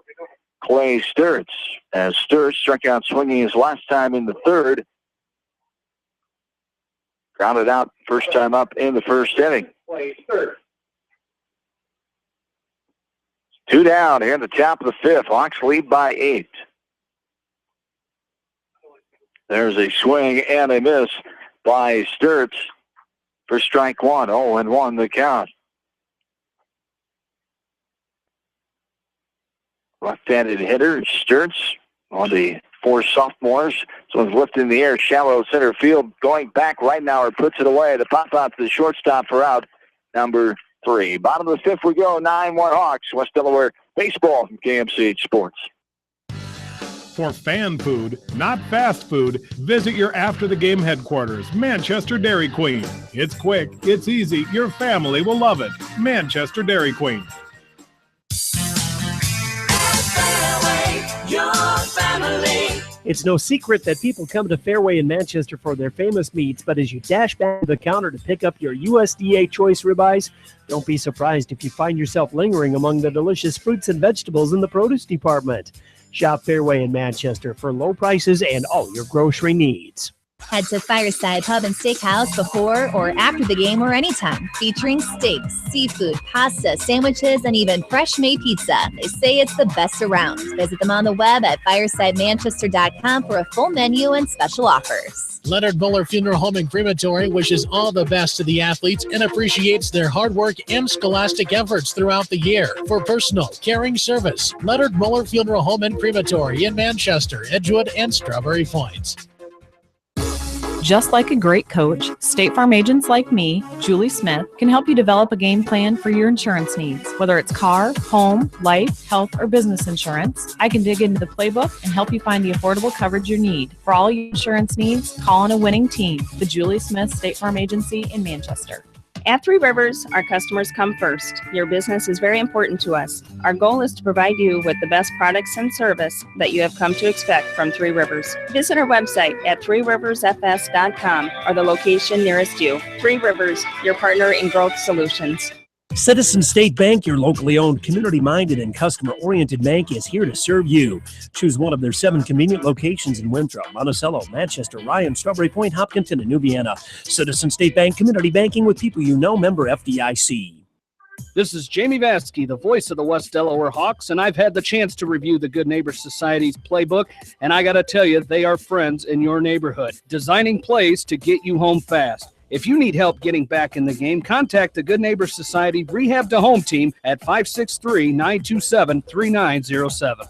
Clay Sturtz. As Sturtz struck out swinging his last time in the third. Grounded out first time up in the first inning. 2 down here in the top of the fifth. Hawks lead by 8. There's a swing and a miss by Sturtz for strike 1. 0-1 the count. Left-handed hitter, Sturtz, on the 4 sophomores. So it's lifted in the air, shallow center field. Going back right now, or puts it away. The pop out to the shortstop for out number 3. Bottom of the fifth we go, 9-1 Hawks. West Delaware baseball from KMCH Sports. For fan food, not fast food, visit your after-the-game headquarters, Manchester Dairy Queen. It's quick, it's easy, your family will love it. Manchester Dairy Queen. Your family. It's no secret that people come to Fairway in Manchester for their famous meats, but as you dash back to the counter to pick up your USDA choice ribeyes, don't be surprised if you find yourself lingering among the delicious fruits and vegetables in the produce department. Shop Fairway in Manchester for low prices and all your grocery needs. Head to Fireside Pub and Steakhouse before or after the game or anytime, featuring steaks, seafood, pasta, sandwiches, and even fresh-made pizza. They say it's the best around. Visit them on the web at firesidemanchester.com for a full menu and special offers. Leonard Muller Funeral Home and Crematory wishes all the best to the athletes and appreciates their hard work and scholastic efforts throughout the year. For personal, caring service, Leonard Muller Funeral Home and Crematory in Manchester, Edgewood, and Strawberry Points. Just like a great coach, State Farm agents like me, Julie Smith, can help you develop a game plan for your insurance needs. Whether it's car, home, life, health, or business insurance, I can dig into the playbook and help you find the affordable coverage you need. For all your insurance needs, call on a winning team, the Julie Smith State Farm Agency in Manchester. At Three Rivers, our customers come first. Your business is very important to us. Our goal is to provide you with the best products and service that you have come to expect from Three Rivers. Visit our website at threeriversfs.com or the location nearest you. Three Rivers, your partner in growth solutions. Citizen State Bank, your locally owned, community-minded, and customer-oriented bank, is here to serve you. Choose one of their 7 convenient locations in Winthrop, Monticello, Manchester, Ryan, Strawberry Point, Hopkinton, and New Vienna. Citizen State Bank, community banking with people you know, member FDIC. This is Jamie Vaskey, the voice of the West Delaware Hawks, and I've had the chance to review the Good Neighbor Society's playbook, and I got to tell you, they are friends in your neighborhood, designing plays to get you home fast. If you need help getting back in the game, contact the Good Neighbor Society Rehab to Home team at 563-927-3907.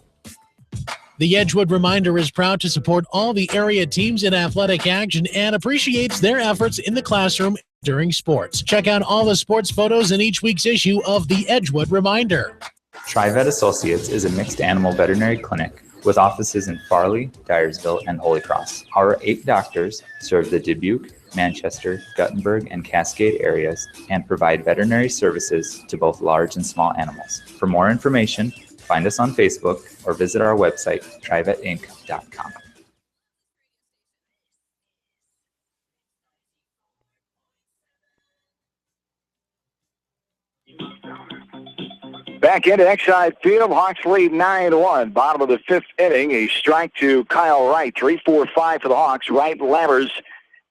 The Edgewood Reminder is proud to support all the area teams in athletic action and appreciates their efforts in the classroom during sports. Check out all the sports photos in each week's issue of the Edgewood Reminder. TriVet Associates is a mixed animal veterinary clinic with offices in Farley, Dyersville, and Holy Cross. Our 8 doctors serve the Dubuque, Manchester, Guttenberg, and Cascade areas and provide veterinary services to both large and small animals. For more information, find us on Facebook or visit our website, trivetinc.com. Back into Exide Field, Hawks lead 9-1. Bottom of the 5th inning, a strike to Kyle Wright. 3-4-5 for the Hawks. Wright, Lammers,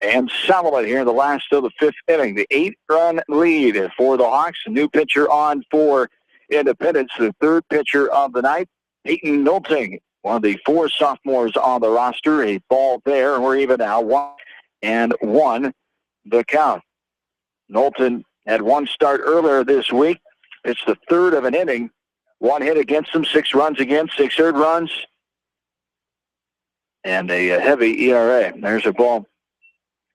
and Solomon here in the last of the 5th inning. The 8-run lead for the Hawks. A new pitcher on for Independence. The 3rd pitcher of the night, Peyton Nolting, one of the 4 sophomores on the roster. A ball there, and we're even now 1-1 the count. Nolting had 1 start earlier this week. It's the 3rd of an inning. 1 hit against him, 6 runs against, 6 earned runs, and a heavy ERA. There's a ball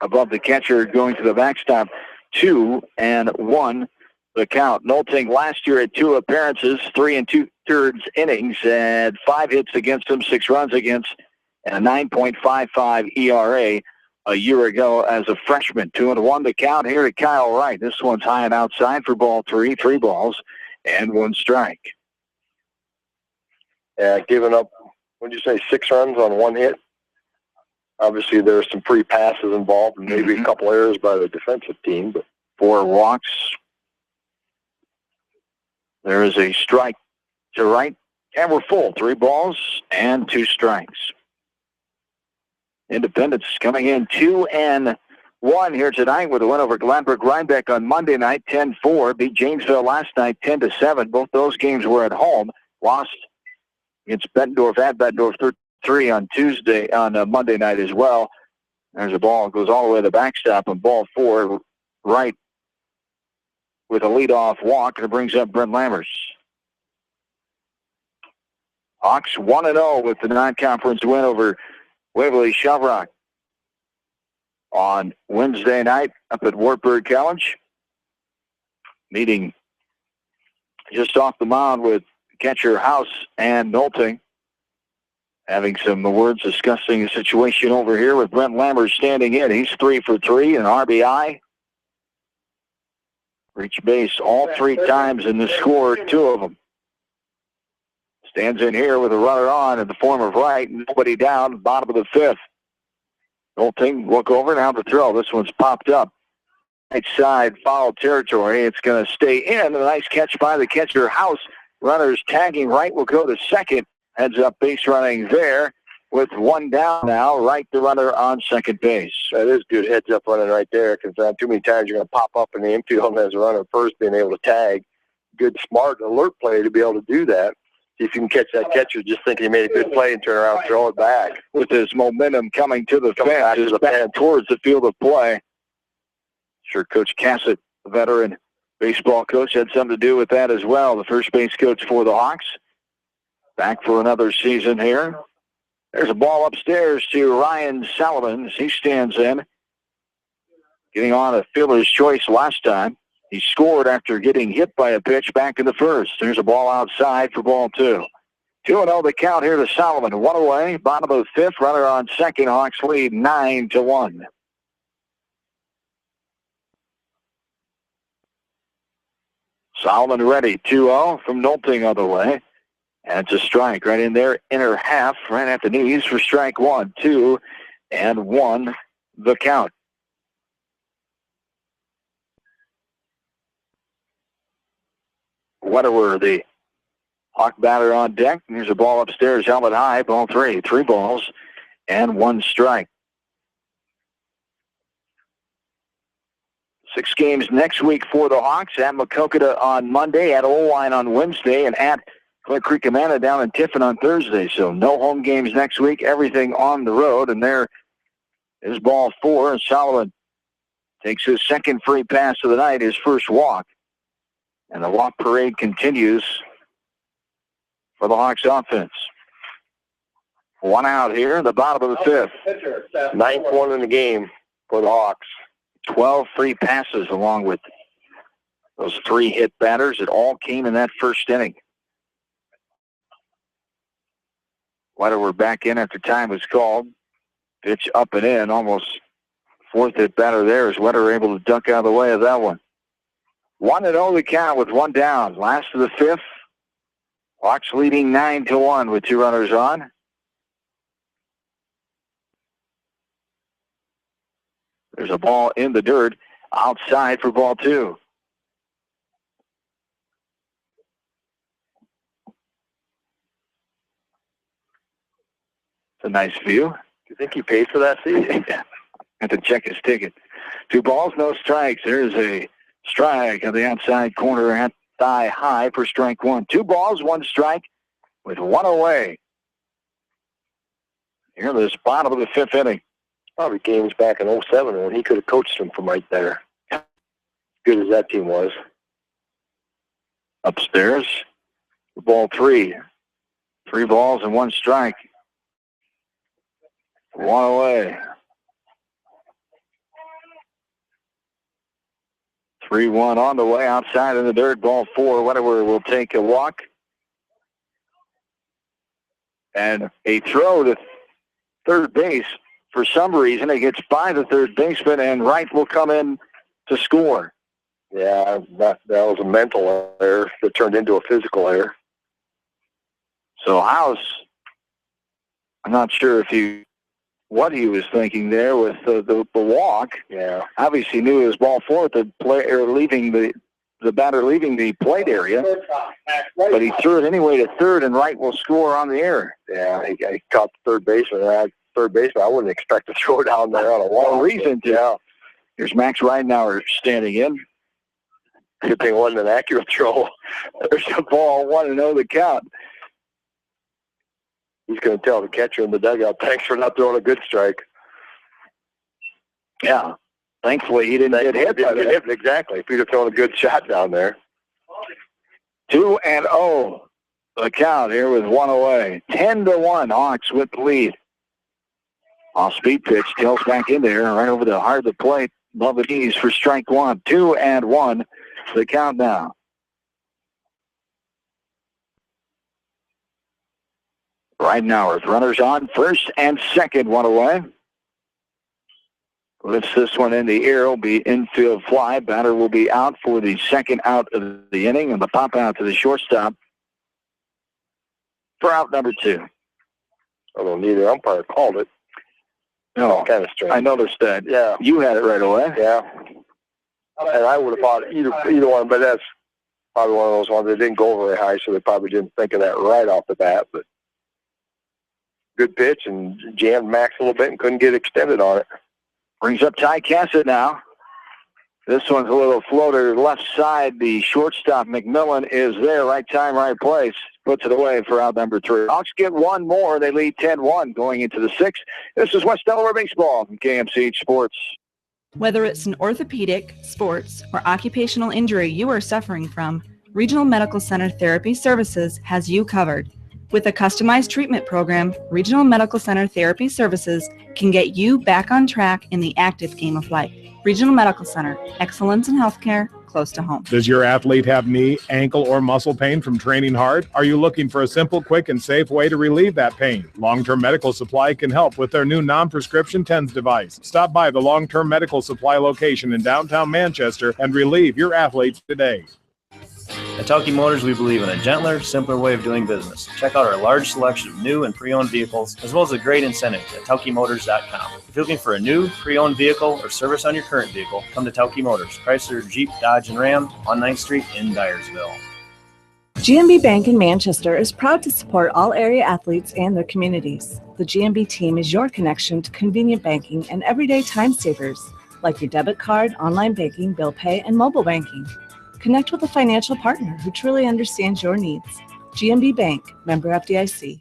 above the catcher going to the backstop. 2-1 the count. Nolting last year had 2 appearances, 3 2/3 innings, and 5 hits against him, 6 runs against, and a 9.55 ERA a year ago as a freshman. 2-1 the count here to Kyle Wright. This one's high and outside for ball 3. 3 balls and 1 strike. Yeah, giving up, what did you say, 6 runs on 1 hit? Obviously, there's some free passes involved and maybe a couple errors by the defensive team, but 4 walks. There is a strike to Wright, and we're full. 3 balls and 2 strikes. Independence coming in 2-1 here tonight with a win over Gladbrook-Rhinebeck on Monday night, 10-4. Beat Janesville last night, 10-7. Both those games were at home. Lost against Bettendorf at Bettendorf 3 on Monday night as well. There's a ball, goes all the way to the backstop, and ball 4, Wright with a leadoff walk, and it brings up Brent Lammers. Hawks 1-0 with the non-conference win over Waverly Shavrock on Wednesday night up at Wartburg College. Meeting just off the mound with catcher House and Nolting. Having some words discussing the situation over here with Brent Lammers standing in. He's 3 for 3, an RBI. Reached base all 3 times in the score, 2 of them. Stands in here with a runner on in the form of Wright. Nobody down, bottom of the 5th. Nolting, look over, now the throw. This one's popped up. Right side, foul territory. It's going to stay in. A nice catch by the catcher, House. Runners tagging. Wright will go to second. Heads up base running there with 1 down now. Wright, the runner on second base. That is good heads up running right there, because too many times you're going to pop up in the infield as a runner first, being able to tag. Good, smart, alert play to be able to do that. See if you can catch that catcher just thinking he made a good play and turn around and throw it back. With his momentum coming to the fence, back towards the field of play. Sure, Coach Cassett, the veteran baseball coach, had something to do with that as well. The first base coach for the Hawks. Back for another season here. There's a ball upstairs to Ryan Solomon as he stands in. Getting on a fielder's choice last time. He scored after getting hit by a pitch back in the first. There's a ball outside for ball 2. 2-0 the count here to Solomon. 1 away, bottom of the 5th. Runner on second. Hawks lead 9-1. Solomon ready. 2-0 from Nolting on the way. And it's a strike right in there, inner half, right at the knees for strike 1, 2, and 1 the count. Whatever the Hawk batter on deck. Here's a ball upstairs, helmet high, ball 3. 3 balls and 1 strike. 6 games next week for the Hawks, at Maquoketa on Monday, at Oline on Wednesday, and at Clear Creek Amana down in Tiffin on Thursday. So no home games next week, everything on the road. And there is ball 4, and Solomon takes his second free pass of the night, his first walk. And the walk parade continues for the Hawks offense. 1 out here, the bottom of the 5th. 9th one in the game for the Hawks. 12 free passes along with those 3 hit batters. It all came in that first inning. We're back in after time was called. Pitch up and in, almost 4th hit batter there as Wetter able to duck out of the way of that one. 1-0 the count with 1 down. Last of the 5th. Hawks leading 9-1 with 2 runners on. There's a ball in the dirt outside for ball 2. It's a nice view. Do you think he paid for that seat? Had to check his ticket. 2 balls, no strikes. There's a strike on the outside corner at thigh high for strike 1. 2 balls, 1 strike with 1 away. Here in this bottom of the 5th inning. Probably games back in 07 when he could have coached them from right there. As good as that team was. Upstairs, ball 3. 3 balls and 1 strike. 1 away. 3-1 on the way outside in the dirt. Ball 4. Whatever will take a walk. And a throw to third base. For some reason, it gets by the third baseman, and Wright will come in to score. Yeah, that was a mental error that turned into a physical error. So House, I'm not sure what he was thinking there with the walk. Yeah, obviously knew it was ball 4 with the player leaving the batter leaving the plate area, but he threw it anyway to third, and Wright will score on the air. Yeah, he caught the third baseman. I wouldn't expect to throw down there on a wall. No reason to. Yeah. Here's Max Ridenauer standing in. Good thing it wasn't an accurate throw. There's a ball, 1-0 the count. He's going to tell the catcher in the dugout, thanks for not throwing a good strike. Yeah. Thankfully, he didn't get hit. Exactly. If he'd have thrown a good shot down there. 2-0 the count here with 1 away. 10-1 Hawks with the lead. Off-speed pitch, tails back in there, right over the heart of the plate, above the knees for strike 1. 2-1, the count now. Right now, with runners on, first and second, 1 away. Lifts this one in the air, will be infield fly. Batter will be out for the second out of the inning, and the pop out to the shortstop for out number 2. Although neither umpire called it. No, kind of strange. I noticed that. Yeah. You had it right away. Yeah. And I would have thought either one, but that's probably one of those ones that didn't go very high, so they probably didn't think of that right off the bat. But good pitch and jammed Max a little bit and couldn't get extended on it. Brings up Ty Cassett now. This one's a little floater left side. The shortstop, McMillan, is there. Right time, right place. Puts it away for out number 3. Hawks get 1 more. They lead 10-1 going into the 6th. This is West Delaware Baseball from KMCH Sports. Whether it's an orthopedic, sports, or occupational injury you are suffering from, Regional Medical Center Therapy Services has you covered. With a customized treatment program, Regional Medical Center Therapy Services can get you back on track in the active game of life. Regional Medical Center, excellence in healthcare, close to home. Does your athlete have knee, ankle, or muscle pain from training hard? Are you looking for a simple, quick, and safe way to relieve that pain? Long-Term Medical Supply can help with their new non-prescription TENS device. Stop by the Long-Term Medical Supply location in downtown Manchester and relieve your athletes today. At Tauke Motors, we believe in a gentler, simpler way of doing business. Check out our large selection of new and pre-owned vehicles, as well as a great incentive at TaukeMotors.com. If you're looking for a new, pre-owned vehicle or service on your current vehicle, come to Tauke Motors, Chrysler, Jeep, Dodge, and Ram on 9th Street in Dyersville. GMB Bank in Manchester is proud to support all area athletes and their communities. The GMB team is your connection to convenient banking and everyday time savers, like your debit card, online banking, bill pay, and mobile banking. Connect with a financial partner who truly understands your needs. GMB Bank, member FDIC.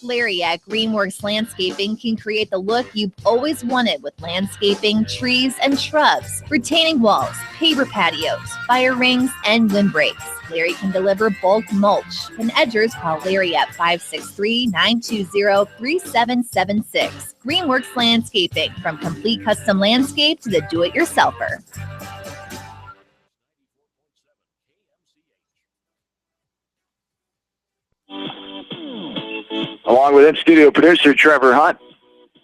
Larry at Greenworks Landscaping can create the look you've always wanted with landscaping, trees, and shrubs, retaining walls, paver patios, fire rings, and windbreaks. Larry can deliver bulk mulch. And edgers, call Larry at 563-920-3776. Greenworks Landscaping, from complete custom landscape to the do-it-yourselfer. Along with in-studio producer Trevor Hunt,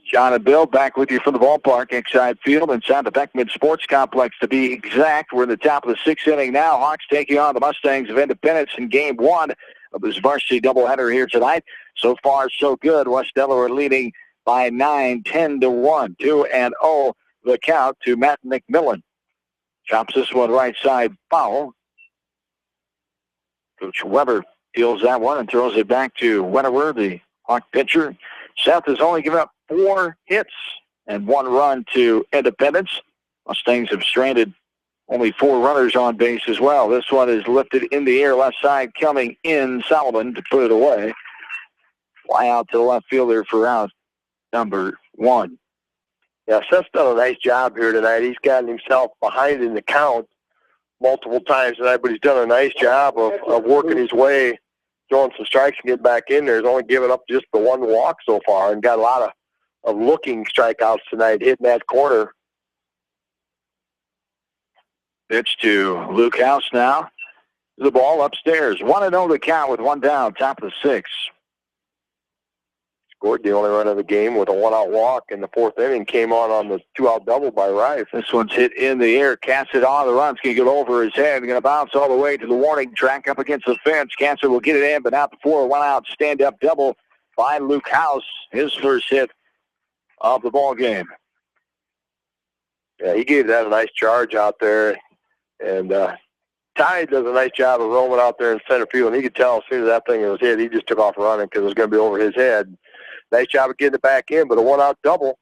John and Bill back with you from the ballpark, Exide Field, inside the Beckman Sports Complex to be exact. We're in the top of the sixth inning now. Hawks taking on the Mustangs of Independence in game one of this varsity doubleheader here tonight. So far, so good. West Delaware leading by 9, 10-1. 2-0 the count to Matt McMillan. Chops this one right side foul. Coach Weber deals that one and throws it back to Wetterer, the Hawk pitcher. Seth has only given up 4 hits and 1 run to Independence. Mustangs have stranded only 4 runners on base as well. This one is lifted in the air, left side coming in. Solomon to put it away. Fly out to the left fielder for out number 1. Yeah, Seth's done a nice job here tonight. He's gotten himself behind in the count multiple times tonight, but he's done a nice job of working his way, throwing some strikes and getting back in there. He's only given up just the 1 walk so far and got a lot of looking strikeouts tonight, hitting that corner. Pitch to Luke House now. The ball upstairs. 1-0 the count with 1 down, top of the 6th. Scored the only run of the game with a 1-out walk in the 4th inning. Came on the 2-out double by Rife. This one's hit in the air. Cast it on. The run's going to get over his head. Going to bounce all the way to the warning track up against the fence. Cancer will get it in, but not before a 1-out stand-up double by Luke House. His first hit of the ball game. Yeah, he gave that a nice charge out there. And Ty does a nice job of roaming out there in center field. And he could tell as soon as that thing was hit, he just took off running because it was going to be over his head. Nice job of getting it back in, but a 1-out double.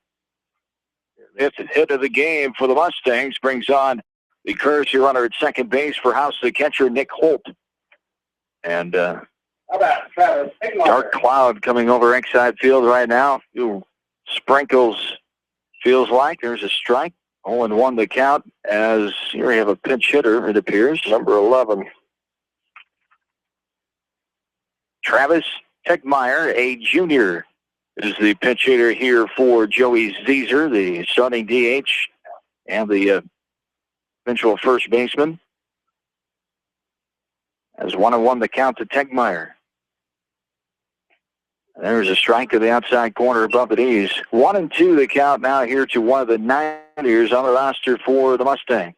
It's a hit of the game for the Mustangs. Brings on the courtesy runner at second base for House, the catcher, Nick Holt. And dark cloud coming over Exide Field right now. Few sprinkles, feels like. There's a strike. 0-1 the count as here we have a pinch hitter, it appears. Number 11. Travis Tegmeyer, a junior, is the pinch hitter here for Joey Zeeser, the starting DH and the eventual first baseman. As 1-1 the count to Tegmeyer. There's a strike to the outside corner above the knees. 1-2 the count now here to one of the 9ers on the roster for the Mustangs.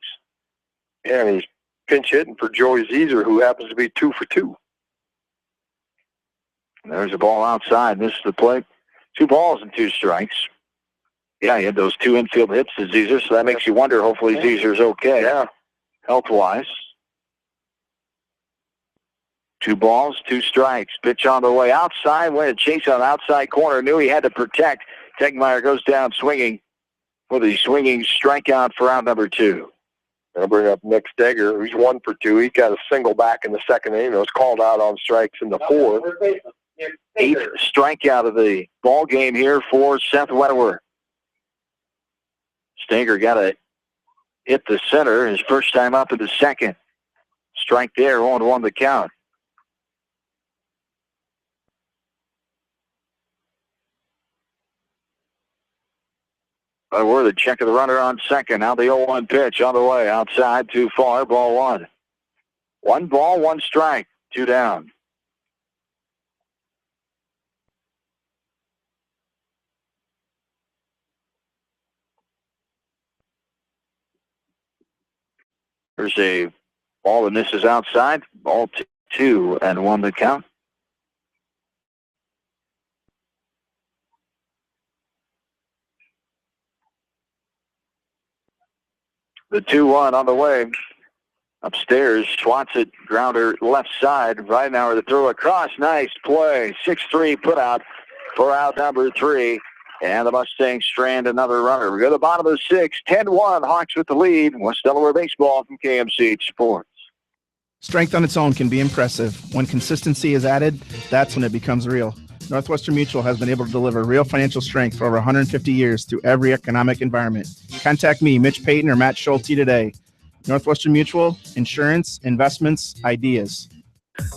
Yeah, and he's pinch hitting for Joey Zeeser, who happens to be 2 for 2. There's a ball outside. This is the play. 2 balls and 2 strikes. Yeah, he had those 2 infield hits to Zeeser, so that makes you wonder. Hopefully Zeeser's okay. Yeah. Health-wise. 2 balls, 2 strikes. Pitch on the way outside. Went to chase on the outside corner. Knew he had to protect. Tegmeyer goes down swinging for the swinging strikeout for out number 2. I'll bring up Nick Steger. He's 1 for 2. He got a single back in the 2nd inning. It was called out on strikes in the 4th. 8th strikeout of the ball game here for Seth Wetterer. Steger got to hit the center his first time up in the 2nd. Strike there, 0-1 the count. Wetterer, the check of the runner on 2nd. Now the 0-1 pitch on the way. Outside, too far, ball 1. 1 ball, 1 strike, 2 down. There's a ball that misses outside. Ball 2-1 the count. The 2-1 on the way. Upstairs, swats it, grounder left side. Right now, the throw across. Nice play. 6-3 put out for out number 3. And the Mustangs strand another runner. We go to the bottom of the 6th. 10-1. Hawks with the lead. West Delaware baseball from KMCH Sports. Strength on its own can be impressive. When consistency is added, that's when it becomes real. Northwestern Mutual has been able to deliver real financial strength for over 150 years through every economic environment. Contact me, Mitch Payton, or Matt Schulte today. Northwestern Mutual, insurance, investments, ideas.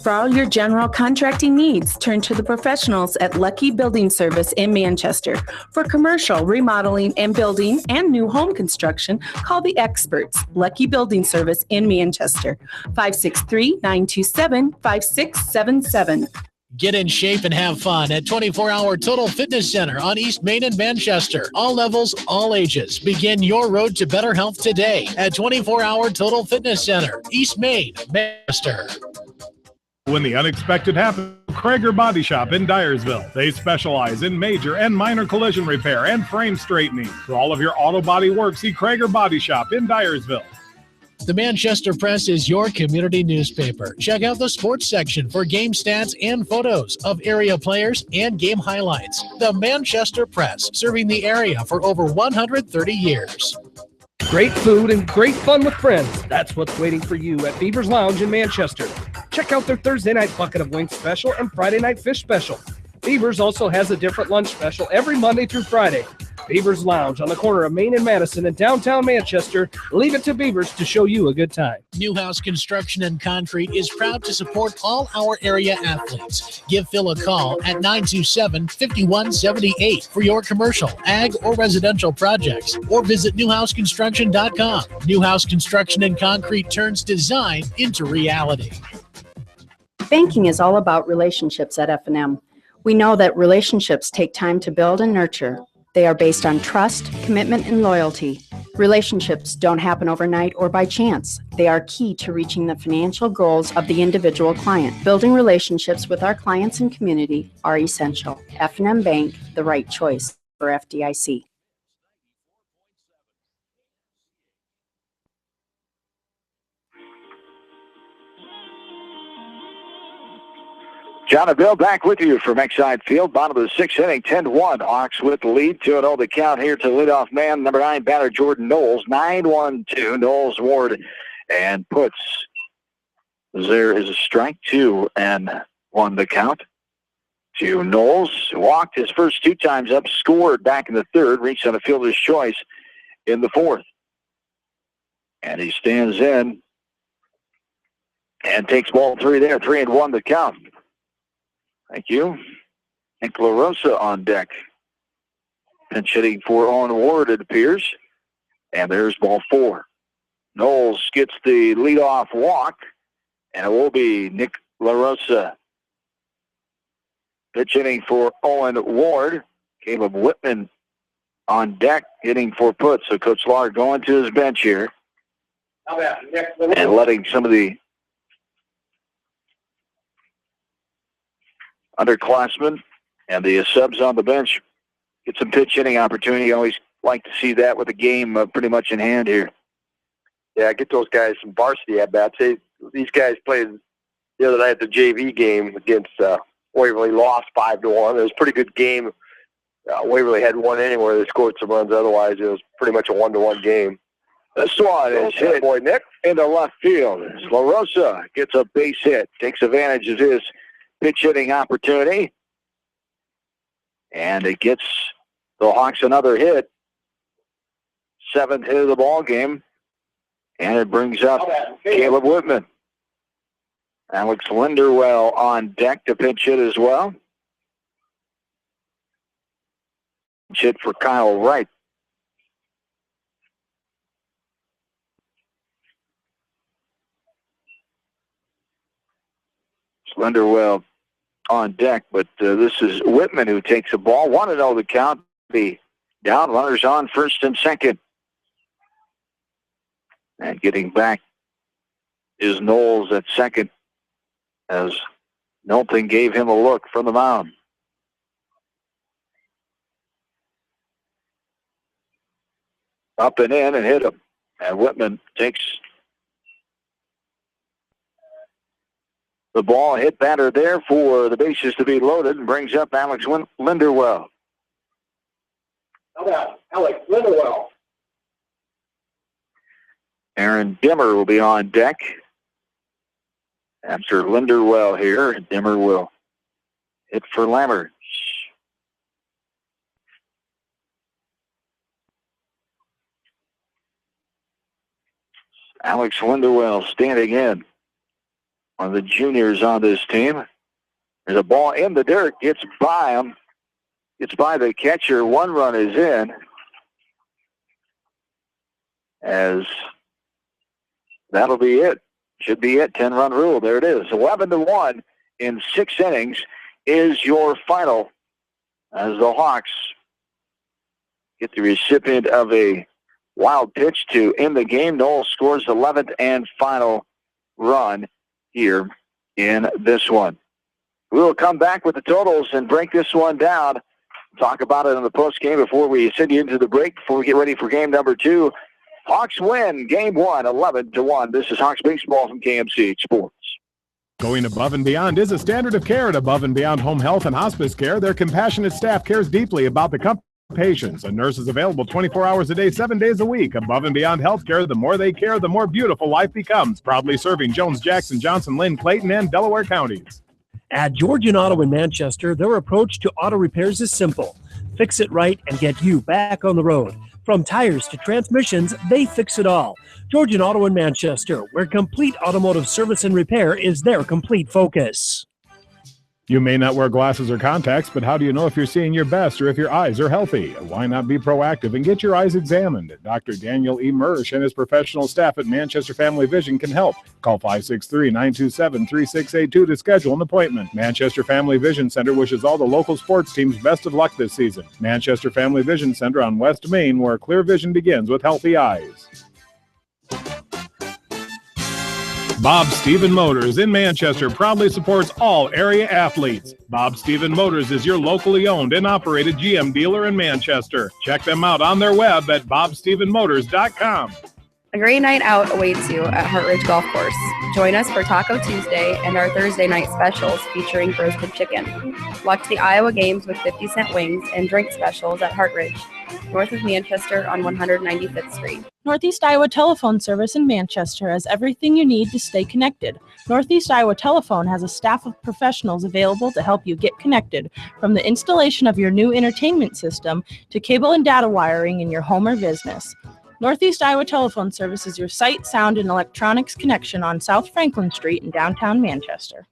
For all your general contracting needs, turn to the professionals at Lucky Building Service in Manchester. For commercial, remodeling, and building and new home construction, call the experts. Lucky Building Service in Manchester. 563-927-5677. Get in shape and have fun at 24-Hour Total Fitness Center on East Main in Manchester. All levels, all ages. Begin your road to better health today at 24-Hour Total Fitness Center, East Main, Manchester. When the unexpected happens, Krager Body Shop in Dyersville. They specialize in major and minor collision repair and frame straightening. For all of your auto body work, see Krager Body Shop in Dyersville. The Manchester Press is your community newspaper. Check out the sports section for game stats and photos of area players and game highlights. The Manchester Press, serving the area for over 130 years. Great food and great fun with friends. That's what's waiting for you at Beaver's Lounge in Manchester. Check out their Thursday night bucket of wings special and Friday night fish special. Beaver's also has a different lunch special every Monday through Friday. Beaver's Lounge on the corner of Main and Madison in downtown Manchester. Leave it to Beaver's to show you a good time. Newhouse Construction and Concrete is proud to support all our area athletes. Give Phil a call at 927-5178 for your commercial, ag, or residential projects, or visit newhouseconstruction.com. Newhouse Construction and Concrete turns design into reality. Banking is all about relationships at F&M. We know that relationships take time to build and nurture. They are based on trust, commitment, and loyalty. Relationships don't happen overnight or by chance. They are key to reaching the financial goals of the individual client. Building relationships with our clients and community are essential. F&M Bank, the right choice for FDIC. John and Bill back with you from Exide Field. Bottom of the 6th inning, 10-1. Hawks with the lead. 2-0 the count here to leadoff man, number 9 batter Jordan Knowles. 9-1-2. Knowles, Ward, and puts. There is a strike, 2-1 the count to Knowles. Walked his first 2 times up, scored back in the 3rd, reached on a fielder's choice in the 4th. And he stands in and takes ball 3 there. 3-1 the count. Thank you. Nick LaRosa on deck. Pinch hitting for Owen Ward, it appears. And there's ball 4. Knowles gets the leadoff walk, and it will be Nick LaRosa. Pitch hitting for Owen Ward. Caleb Whitman on deck, hitting for puts. So Coach Lahr going to his bench here and letting some of the underclassmen and the subs on the bench get some pitch hitting opportunity. You always like to see that with the game pretty much in hand here. Yeah, get those guys some varsity at bats. These guys played the other night at the JV game against Waverly, lost 5-1. It was a pretty good game. Waverly had one inning where they scored some runs. Otherwise, it was pretty much a 1-1 game. This one is hit boy Nick into left field. LaRosa gets a base hit, takes advantage of his pitch hitting opportunity, and it gets the Hawks another hit. 7th hit of the ball game, and it brings up Caleb Whitman. Alex Linderwell on deck to pinch hit as well. Pinch hit for Kyle Wright. Linderwell on deck, but this is Whitman who takes the ball. 1-0 the count. The down runners on first and second. And getting back is Knowles at second as Knowlton gave him a look from the mound. Up and in and hit him. And Whitman takes The ball hit batter there for the bases to be loaded and brings up Alex Linderwell. How about Alex Linderwell? Aaron Dimmer will be on deck. After Linderwell here, Dimmer will hit for Lammers. Alex Linderwell standing in. One of the juniors on this team. There's a ball in the dirt, gets by him. Gets by the catcher. One run is in. As that'll be it. Should be it. 10-run rule. There it is. 11-1 in 6 innings is your final. As the Hawks get the recipient of a wild pitch to end the game. Noel scores the 11th and final run here in this one. We will come back with the totals and break this one down. Talk about it in the post game before we send you into the break, before we get ready for game number 2. Hawks win game 1, 11-1. This is Hawks Baseball from KMCH Sports. Going above and beyond is a standard of care at Above and Beyond Home Health and Hospice Care. Their compassionate staff cares deeply about the company. Patients and nurses available 24 hours a day, 7 days a week. Above and Beyond Healthcare, the more they care, the more beautiful life becomes. Proudly serving Jones, Jackson, Johnson, Lynn, Clayton, and Delaware counties. At Georgian Auto in Manchester, their approach to auto repairs is simple. Fix it right and get you back on the road. From tires to transmissions, they fix it all. Georgian Auto in Manchester, where complete automotive service and repair is their complete focus. You may not wear glasses or contacts, but how do you know if you're seeing your best or if your eyes are healthy? Why not be proactive and get your eyes examined? Dr. Daniel E. Mersch and his professional staff at Manchester Family Vision can help. Call 563-927-3682 to schedule an appointment. Manchester Family Vision Center wishes all the local sports teams best of luck this season. Manchester Family Vision Center on West Main, where clear vision begins with healthy eyes. Bob Stephen Motors in Manchester proudly supports all area athletes. Bob Stephen Motors is your locally owned and operated GM dealer in Manchester. Check them out on their web at bobstephenmotors.com. A great night out awaits you at Hartridge Golf Course. Join us for Taco Tuesday and our Thursday night specials featuring roasted chicken. Watch the Iowa games with 50-cent wings and drink specials at Hartridge, north of Manchester on 195th Street. Northeast Iowa Telephone Service in Manchester has everything you need to stay connected. Northeast Iowa Telephone has a staff of professionals available to help you get connected, from the installation of your new entertainment system to cable and data wiring in your home or business. Northeast Iowa Telephone Service is your sight, sound, and electronics connection on South Franklin Street in downtown Manchester.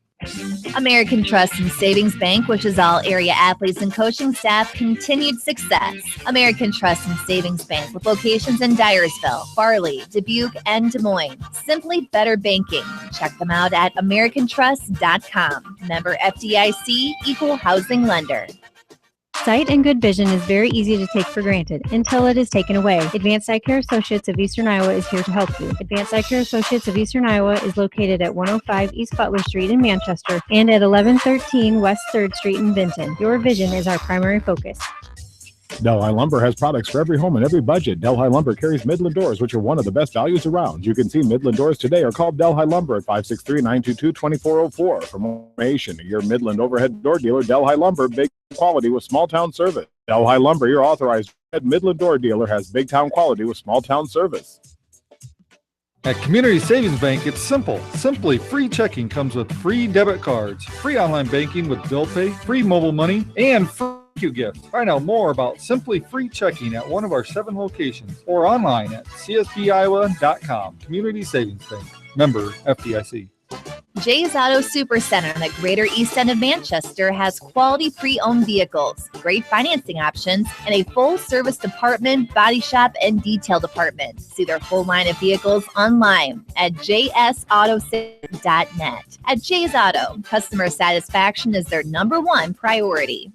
American Trust and Savings Bank wishes all area athletes and coaching staff continued success. American Trust and Savings Bank, with locations in Dyersville, Farley, Dubuque, and Des Moines. Simply better banking. Check them out at americantrust.com. Member FDIC, equal housing lender. Sight and good vision is very easy to take for granted until it is taken away. Advanced Eye Care Associates of Eastern Iowa is here to help you. Advanced Eye Care Associates of Eastern Iowa is located at 105 East Butler Street in Manchester and at 1113 West 3rd Street in Vinton. Your vision is our primary focus. Delhi Lumber has products for every home and every budget. Delhi Lumber carries Midland doors, which are one of the best values around. You can see Midland doors today or call Delhi Lumber at 563-922-2404. For more information, your Midland overhead door dealer, Delhi Lumber, big quality with small town service. Delhi Lumber, your authorized Midland door dealer, has big town quality with small town service. At Community Savings Bank, it's simple. Simply free checking comes with free debit cards, free online banking with bill pay, free mobile money, and free thank you gift. Find out more about Simply Free Checking at one of our 7 locations or online at csbiowa.com. Community Savings Bank. Member FDIC. Jay's Auto Supercenter in the Greater East End of Manchester has quality pre-owned vehicles, great financing options, and a full-service department, body shop, and detail department. See their full line of vehicles online at jsautocenter.net. At Jay's Auto, customer satisfaction is their #1 priority.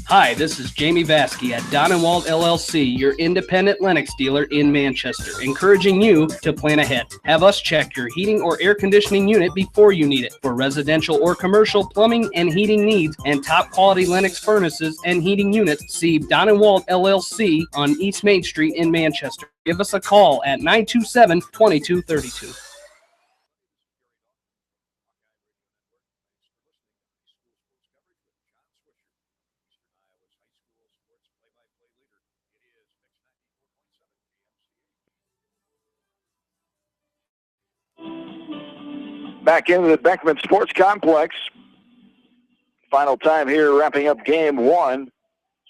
Hi, this is Jamie Vasky at Don & Wald LLC, your independent Lennox dealer in Manchester, encouraging you to plan ahead. Have us check your heating or air conditioning unit before you need it. For residential or commercial plumbing and heating needs and top quality Lennox furnaces and heating units, see Don & Wald LLC on East Main Street in Manchester. Give us a call at 927-2232. Back into the Beckman Sports Complex. Final time here, wrapping up game one.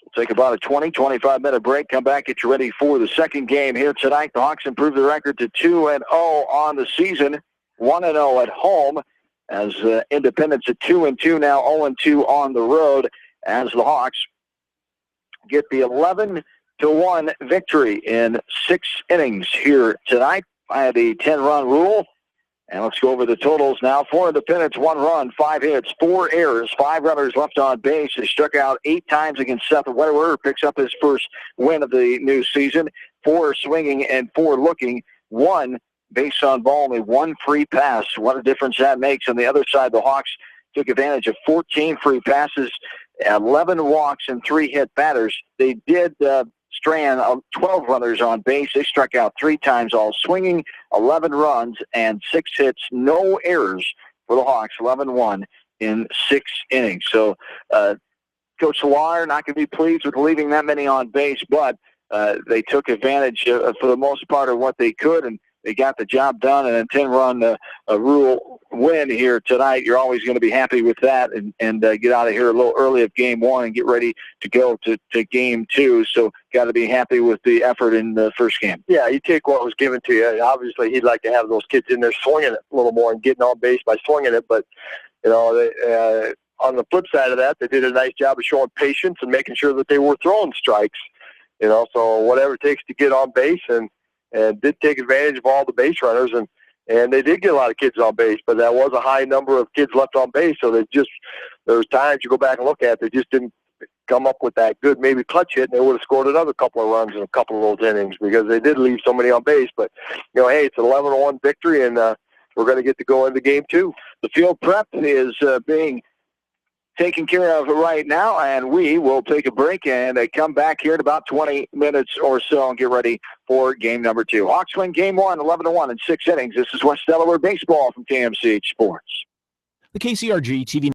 We'll take about a 20, 25-minute break. Come back, get you ready for the second game here tonight. The Hawks improve the record to 2-0 on the season, 1-0 at home. As Independence at 2-2 now, 0-2 on the road. As the Hawks get the 11-1 victory in 6 innings here tonight by the 10-run rule. And let's go over the totals now. For Independence, 1 run, 5 hits, 4 errors, 5 runners left on base. They struck out 8 times against Seth Wetterer, picks up his first win of the new season. 4 swinging and 4 looking. 1 base on ball, only 1 free pass. What a difference that makes. On the other side, the Hawks took advantage of 14 free passes, 11 walks, and 3 hit batters. They did strand 12 runners on base. They struck out 3 times, all swinging, 11 runs, and 6 hits, no errors for the Hawks, 11-1 in 6 innings. So Coach DELAWARE not going to be pleased with leaving that many on base, but they took advantage for the most part of what they could, and they got the job done. And a 10-run rule win here tonight. You're always going to be happy with that, and get out of here a little early of game one and get ready to go to game two. So got to be happy with the effort in the first game. Yeah, you take what was given to you. Obviously, he'd like to have those kids in there swinging it a little more and getting on base by swinging it. But, you know, on the flip side of that, they did a nice job of showing patience and making sure that they were throwing strikes. You know, so whatever it takes to get on base, and did take advantage of all the base runners, and they did get a lot of kids on base, but that was a high number of kids left on base, so there was times you go back and look at it, they just didn't come up with that good maybe clutch hit, and they would have scored another couple of runs in a couple of those innings because they did leave so many on base. But, you know, hey, it's an 11-1 victory, and we're going to get to go into game two. The field prep is being taken care of right now, and we will take a break and come back here in about 20 minutes or so and get ready for game number 2. Hawks win game 1, 11-1 in 6 innings. This is West Delaware Baseball from KMCH Sports. The KCRG TV